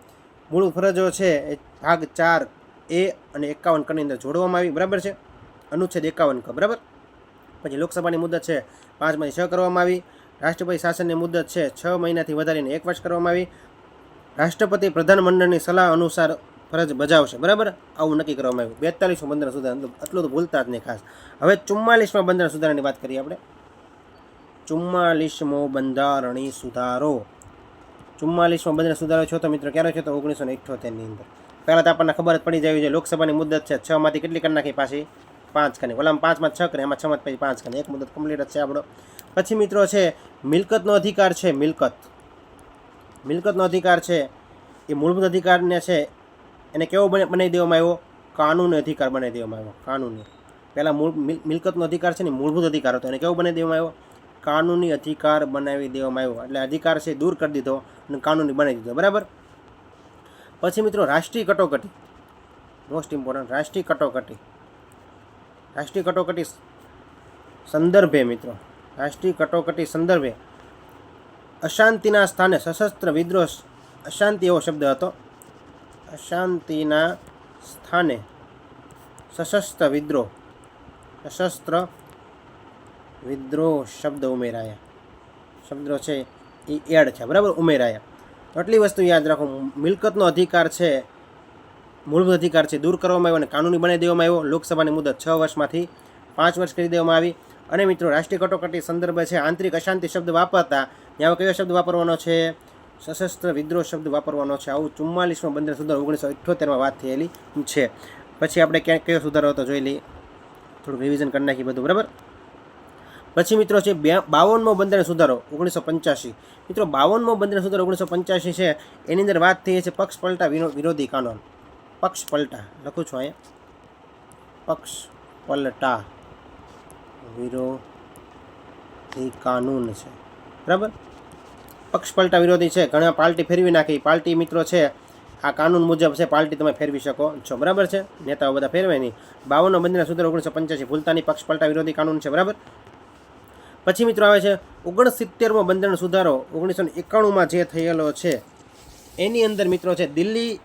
S1: મૂળ ફરજો છે એ ભાગ 4A અને 51 કની અંદર જોડવામાં આવી, બરાબર છે, અનુચ્છેદ 51 ક, બરાબર. પછી લોકસભાની મુદત છે 5માંથી 6 કરવામાં આવી. રાષ્ટ્રપતિ શાસનની મુદત છે 6 મહિનાથી વધારીને 1 વર્ષ કરવામાં આવી. રાષ્ટ્રપતિ પ્રધાનમંડળની સલાહ અનુસાર ફરજ બજાવશે, બરાબર. આવું નક્કી કરવામાં આવ્યું. 42માં બંધારણ સુધારા, એટલું તો ભૂલતા જ નહીં ખાસ. હવે 44માં બંધારણ સુધારાની વાત કરીએ આપણે. 44મો બંધારણી સુધારો. 44માં બંધારણ સુધારો છો તો મિત્રો ક્યારે છે, તો 1978ની અંદર. પહેલાં તો આપણને ખબર જ પડી જાય છે લોકસભાની મુદત છે 6માંથી કેટલી કરી નાખી, પાછી 5 કરી. ઓલામાં 5માં 6 કરે, એમાં 6માંથી પછી 5 કરે, એક મુદત કમ્પ્લીટ જ છે આપણો. પછી મિત્રો છે મિલકતનો અધિકાર છે, મિલકતનો અધિકાર છે એ મૂળભૂત અધિકારને છે એને કેવો બનાવી દેવામાં આવ્યો, કાનૂની અધિકાર બનાવી દેવામાં આવ્યો. કાનૂની, પહેલાં મિલકતનો અધિકાર છે ને મૂળભૂત અધિકાર હતો, એને કેવો બનાવી દેવામાં આવ્યો, કાનૂની અધિકાર બનાવી દેવામાં આવ્યો. એટલે અધિકાર છે દૂર કરી દીધો અને કાનૂની બનાવી દીધો, બરાબર. પછી મિત્રો રાષ્ટ્રીય કટોકટી, મોસ્ટ ઇમ્પોર્ટન્ટ. રાષ્ટ્રીય કટોકટી સંદર્ભે મિત્રો, રાષ્ટ્રીય કટોકટી સંદર્ભે અશાંતિના સ્થાને સશસ્ત્ર વિદ્રોહ, અશાંતિ એવો શબ્દ હતો, અશાંતિના સ્થાને સશસ્ત્ર વિદ્રોહ શબ્દ ઉમેરાયા. શબ્દો છે એ એડ છે, બરાબર, ઉમેરાયા. આટલી વસ્તુ યાદ રાખો. મિલકતનો અધિકાર છે, મૂળભૂત અધિકાર છે દૂર કરવામાં આવ્યો અને કાનૂની બનાવી દેવામાં આવ્યો. લોકસભાની મુદત 6 વર્ષમાંથી 5 વર્ષ કરી દેવામાં આવી. અને મિત્રો રાષ્ટ્રીય કટોકટી સંદર્ભે છે આંતરિક અશાંતિ શબ્દ વાપરતા ત્યાં કયો શબ્દ વાપરવાનો છે, સશસ્ત્ર વિદ્રોહ શબ્દ વાપરવાનો છે. આવું 44માં બંધારણ સુધારો 1978માં વાત થયેલી છે. પછી આપણે ક્યાંક કયો સુધારો હતો જોઈ લઈએ, થોડું રિવિઝન કરી નાખી બધું, બરાબર. પછી મિત્રો છે 52મો બંધારણ સુધારો 1985. મિત્રો 52મો બંધારણ સુધારો 1985 છે એની અંદર વાત થઈ છે પક્ષ પલટા વિરોધી કાનૂન. પક્ષ પલટા લખું છું અહીંયા, પક્ષ પલટા વિરોધી કાનૂન છે, બરાબર. પક્ષ પલટા વિરોધી છે, ઘણા પાર્ટી ફેરવી નાખી. પાર્ટી મિત્રો છે આ કાનૂન મુજબ છે, પાર્ટી તમે ફેરવી શકો છો, બરાબર છે. નેતાઓ બધા ફેરવે નહીં. 52મો બંધારણ સુધારો 1985 ભૂલતાની પક્ષ પલટા વિરોધી કાનૂન છે, બરાબર. પછી મિત્રો આવે છે 69મો બંધારણ સુધારો 1991માં જે થયેલો છે એની અંદર મિત્રો છે દિલ્હી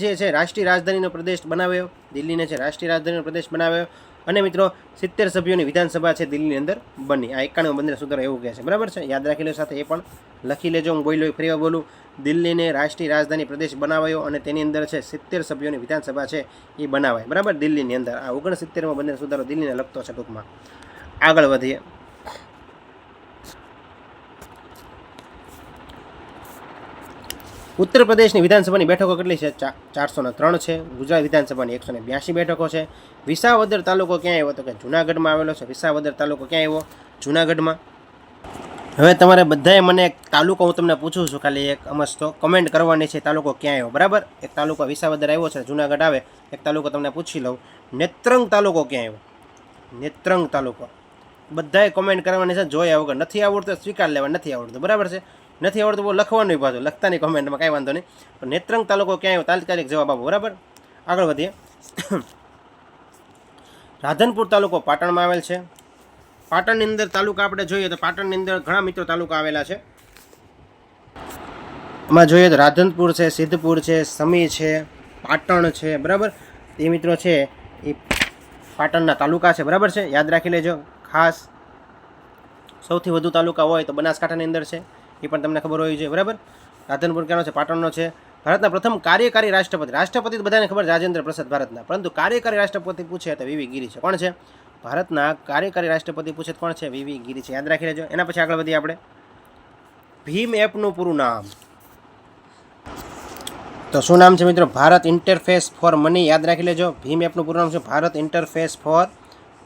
S1: જે છે રાષ્ટ્રીય રાજધાનીનો પ્રદેશ બનાવ્યો, દિલ્હીને છે રાષ્ટ્રીય રાજધાનીનો પ્રદેશ બનાવ્યો. અને મિત્રો 70 સભ્યોની વિધાનસભા છે દિલ્હીની અંદર બની. આ 91મો બંધારણ સુધારો એવું કહે છે, બરાબર છે. યાદ રાખી લો, સાથે એ પણ લખી લેજો. હું બોલ્યો ફરી બોલું, દિલ્હીને રાષ્ટ્રીય રાજધાની પ્રદેશ બનાવાયો અને તેની અંદર છે 70 સભ્યોની વિધાનસભા છે એ બનાવાય, બરાબર, દિલ્હીની અંદર. આ 69મો બંધારણ સુધારો દિલ્હીને લગતો છે ટૂંકમાં. આગળ વધીએ. ઉત્તર પ્રદેશની વિધાનસભાની બેઠકો કેટલી છે, 403 છે. ગુજરાત વિધાનસભાની 182 બેઠકો છે. વિસાવદર તાલુકો ક્યાં આવ્યો, તો કે જૂનાગઢમાં આવેલો છે. વિસાવદર તાલુકો ક્યાં આવ્યો, જૂનાગઢમાં. હવે તમારે બધાએ મને એક તાલુકો હું તમને પૂછું છું, ખાલી એક અમસ્તો કમેન્ટ કરવાની છે, તાલુકો ક્યાં આવ્યો, બરાબર. એક તાલુકો વિસાવદર આવ્યો છે, જૂનાગઢ આવે. એક તાલુકો તમને પૂછી લઉં, નેત્રંગ તાલુકો ક્યાં આવ્યો, નેત્રંગ તાલુકો. બધાએ કોમેન્ટ કરવાની છે, જોયા વગર. નથી આવડતું સ્વીકાર લેવા, નથી આવડતું, બરાબર છે. નથી આવડતું બહુ લખવાનું પાછું, લખતાની કોમેન્ટમાં કાંઈ વાંધો નહીં. પણ નેત્રંગ તાલુકો ક્યાં આવ્યો, તાત્કાલિક જવાબ આપો, બરાબર. આગળ વધીએ. રાધનપુર તાલુકો પાટણમાં આવેલ છે. પાટણની અંદર તાલુકા આપણે જોઈએ તો પાટણની અંદર ઘણા મિત્રો તાલુકા આવેલા છે. એમાં જોઈએ તો રાધનપુર છે, સિદ્ધપુર છે, સમી છે, પાટણ છે, બરાબર. એ મિત્રો છે એ પાટણના તાલુકા છે, બરાબર છે, યાદ રાખી લેજો. ખાસ સૌથી વધુ તાલુકા હોય તો બનાસકાંઠાની અંદર છે, એ પણ તમને ખબર હોવી જોઈએ, બરાબર. રાધનપુર ક્યાંનો છે? પાટણનો છે. ભારતના પ્રથમ કાર્યકારી રાષ્ટ્રપતિ તો બધાને ખબર રાજેન્દ્ર પ્રસાદ ભારતના, પરંતુ કાર્યકારી રાષ્ટ્રપતિ પૂછે તો વીવી ગિરી છે. કોણ છે? ભારતના કાર્યકારી રાષ્ટ્રપતિ પૂછે કોણ છે? વીવી ગિરી છે, યાદ રાખી લેજો. એના પછી આગળ વધીએ આપણે. ભીમ એપનું પૂરું નામ તો શું નામ છે મિત્રો? ભારત ઇન્ટરફેસ ફોર મની, યાદ રાખી લેજો. ભીમ એપનું પૂરું નામ છે ભારત ઇન્ટરફેસ ફોર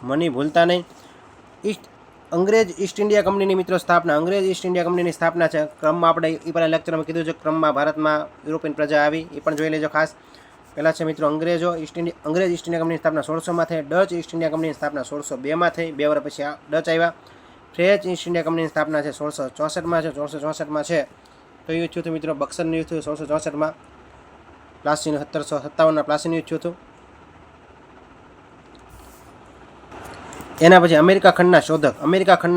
S1: મની, ભૂલતા નહીં. અંગ્રેજ ઈસ્ટ ઇન્ડિયા કંપનીની મિત્રો સ્થાપના, અંગ્રેજ ઈસ્ટ ઇન્ડિયા કંપનીની સ્થાપના છે. ક્રમમાં આપણે એ પહેલાં લેક્ચરમાં કીધું છે, ક્રમમાં ભારતમાં યુરોપિયન પ્રજા આવી, એ પણ જોઈ લેજો ખાસ. પહેલાં છે મિત્રો અંગ્રેજ ઈસ્ટ ઇન્ડિયા કંપનીની સ્થાપના 1600માં થઈ. ડચ ઈસ્ટ ઇન્ડિયા કંપનીની સ્થાપના 1602માં થઈ, 2 વર્ષ પછી ડચ આવ્યા. ફ્રેન્ચ ઈસ્ટ ઇન્ડિયા કંપનીની સ્થાપના છે 1664માં છે. 1664માં છે તો યુદ્ધ થયું હતું મિત્રો, બક્સરનું યુદ્ધ થયું 1664માં. પ્લાસીનું 1757ના પ્લાસીનું યુદ્ધ થયું હતું. એના પછી અમેરિકા ખંડના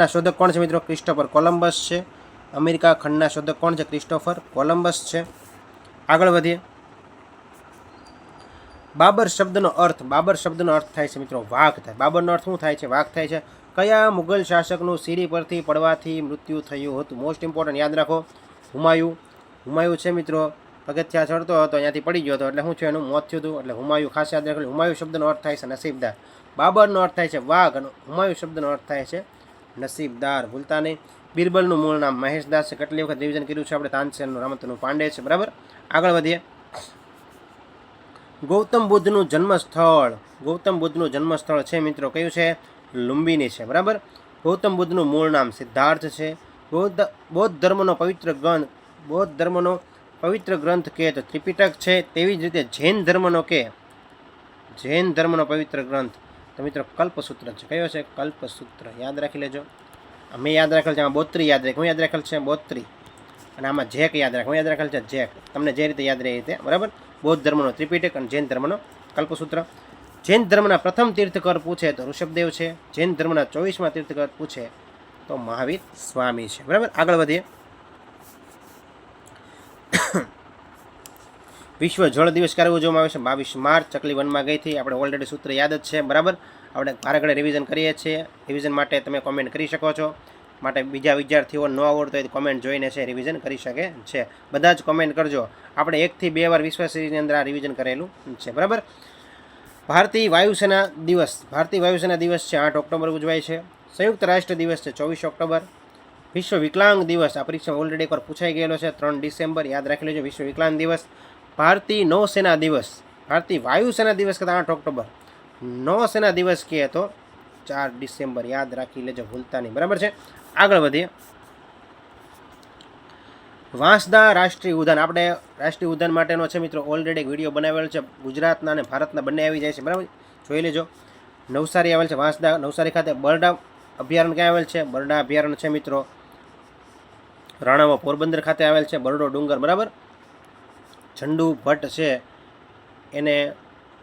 S1: શોધક કોણ છે મિત્રો? ક્રિસ્ટોફર કોલમ્બસ છે. અમેરિકા ખંડના શોધક કોણ છે? ક્રિસ્ટોફર કોલમ્બસ છે. આગળ વધીએ. બાબર શબ્દનો અર્થ થાય છે મિત્રો વાઘ થાય. બાબરનો અર્થ શું થાય છે? વાઘ થાય છે. કયા મુગલ શાસકનું સીડી પરથી પડવાથી મૃત્યુ થયું હતું? મોસ્ટ ઇમ્પોર્ટન્ટ, યાદ રાખો. હુમાયુ છે મિત્રો, પગથિયા ચડતો હતો, અહીંયાથી પડી ગયો હતો, એટલે શું છે? એનું મોત થયું હતું, એટલે હુમાયુ ખાસ યાદ રાખો. હુમાયુ શબ્દનો અર્થ થાય છે નસીબદાર. બાબરનો અર્થ થાય છે વાઘ અને હુમાયુ શબ્દનો અર્થ થાય છે નસીબદાર, ભૂલતા નહીં. બિરબલનું મૂળ નામ મહેશદાસ છે. કેટલી વખત રિવિઝન કર્યું છે આપણે? તાનસેનનું રામતનું પાંડે છે, બરાબર. આગળ વધીએ. ગૌતમ બુદ્ધનું જન્મસ્થળ છે મિત્રો કયું છે? લુંબિની છે, બરાબર. ગૌતમ બુદ્ધનું મૂળ નામ સિદ્ધાર્થ છે. બૌદ્ધ ધર્મનો પવિત્ર ગ્રંથ કે તો ત્રિપિટક છે. તેવી જ રીતે જૈન ધર્મનો પવિત્ર ગ્રંથ તો મિત્રો કલ્પસૂત્ર છે. કયો છે? કલ્પસૂત્ર, યાદ રાખી લેજો. મેં યાદ રાખેલ છે, આમાં બોત્રી યાદ રાખે, હું યાદ રાખેલ છે બોત્રી, અને આમાં જેક યાદ રાખે, હું યાદ રાખેલ છે જેક. તમને જે રીતે યાદ રહે એ રીતે, બરાબર. બૌદ્ધ ધર્મનો ત્રિપિટક અને જૈન ધર્મનો કલ્પસૂત્ર. જૈન ધર્મના પ્રથમ તીર્થકર પૂછે તો ઋષભદેવ છે. જૈન ધર્મના 24મા તીર્થકર પૂછે તો મહાવીર સ્વામી છે, બરાબર. આગળ વધીએ. વિશ્વ જળ દિવસ ક્યારે ઉજવવામાં આવે છે? 22 માર્ચ. ચકલી વનમાં ગઈ હતી, આપણે ઓલરેડી સૂત્ર યાદ જ છે, બરાબર. આપણે વારે રિવિઝન કરીએ છીએ. રિવિઝન માટે તમે કોમેન્ટ કરી શકો છો. માટે બીજા વિદ્યાર્થીઓ ન આવડતો હોય તો કોમેન્ટ જોઈને છે રિવિઝન કરી શકે છે. બધા જ કોમેન્ટ કરજો. આપણે 1 થી 2 વાર વિશ્વ સિરીઝની અંદર આ રિવિઝન કરેલું છે, બરાબર. ભારતીય વાયુસેના દિવસ છે 8 ઓક્ટોબર ઉજવાય છે. સંયુક્ત રાષ્ટ્ર દિવસ છે 24 ઓક્ટોબર. વિશ્વ વિકલાંગ દિવસ, આ પરીક્ષા ઓલરેડી એકવાર પૂછાઈ ગયેલો છે, 3 ડિસેમ્બર, યાદ રાખી લેજો. વિશ્વ વિકલાંગ દિવસ. ભારતીય નૌસેના દિવસ, ભારતીય વાયુસેના દિવસ કહેતા 8 ઓક્ટોબર. નૌસેના દિવસ કહે તો 4 ડિસેમ્બર, યાદ રાખી લેજો, ભૂલતા નહીં, બરાબર છે. આગળ વધીએ. વાંસદા રાષ્ટ્રીય ઉદ્યાન, આપણે રાષ્ટ્રીય ઉદ્યાન માટેનો છે મિત્રો ઓલરેડી વિડીયો બનાવેલો છે. ગુજરાતના અને ભારતના બંને આવી જાય છે, બરાબર, જોઈ લેજો. નવસારી આવેલ છે વાંસદા. નવસારી ખાતે બરડા અભયારણ્ય ક્યાં આવેલ છે? બરડા અભયારણ્ય છે મિત્રો રાણાવા પોરબંદર ખાતે આવેલ છે. બરડો ડુંગર, બરાબર. ઝંડુ ભટ્ટ છે એને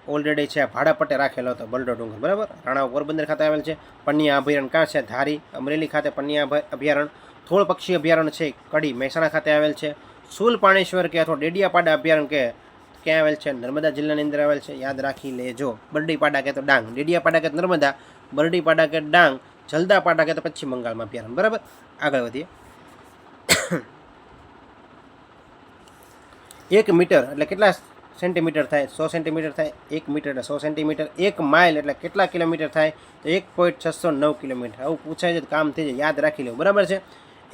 S1: ઓલરેડી છે ભાડાપટ્ટે રાખેલો હતો બરડો ડુંગર, બરાબર. રાણાવા પોરબંદર ખાતે આવેલ છે. પન્નિયા અભયારણ્ય ક્યાં છે? ધારી અમરેલી ખાતે પન્નિયા અભયારણ્ય. થોળ પક્ષી અભયારણ્ય છે કડી મહેસાણા ખાતે આવેલ છે. સુલ પાણેશ્વર કે અથવા ડેડિયાપાડા અભયારણ્ય કે ક્યાં આવેલ છે? નર્મદા જિલ્લાની અંદર આવેલ છે, યાદ રાખી લેજો. બરડીપાડા કે તો ડાંગ, ડેડિયાપાડા કે નર્મદા, બરડીપાડા કે ડાંગ, જલદાપાડા કે તો પશ્ચિમ બંગાળમાં અભયારણ્ય, બરાબર. આગળ વધીએ. 1 મીટર એટલે કેટલા સેન્ટીમીટર થાય? 100 સેન્ટીમીટર થાય. 1 મીટર એટલે 100 સેન્ટીમીટર. 1 માઇલ એટલે કેટલા કિલોમીટર થાય? તો 1.609 કિલોમીટર. આવું પૂછાય છે તો કામ થઈ જાય, યાદ રાખી લેવું, બરાબર છે.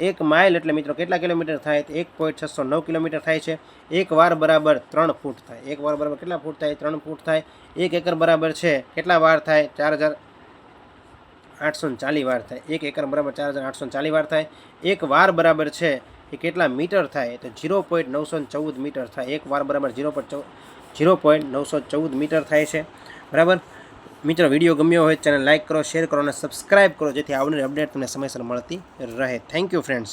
S1: 1 માઇલ એટલે મિત્રો કેટલા કિલોમીટર થાય? તો 1.609 કિલોમીટર થાય છે. 1 વાર બરાબર 3 ફૂટ થાય. 1 વાર બરાબર કેટલા ફૂટ થાય? 3 ફૂટ થાય. 1 એકર બરાબર છે કેટલા વાર થાય? 4840 વાર થાય. 1 એકર બરાબર 4840 વાર થાય. 1 વાર બરાબર છે એ કેટલા મીટર થાય? તો 0.914 મીટર થાય. 1 વાર બરાબર 0.914 મીટર થાય છે, બરાબર. મિત્રો વિડીયો ગમ્યો હોય ચેનલ લાઇક કરો, શેર કરો અને સબસ્ક્રાઇબ કરો, જેથી આવનારી અપડેટ તમને સમયસર મળતી રહે. Thank you friends.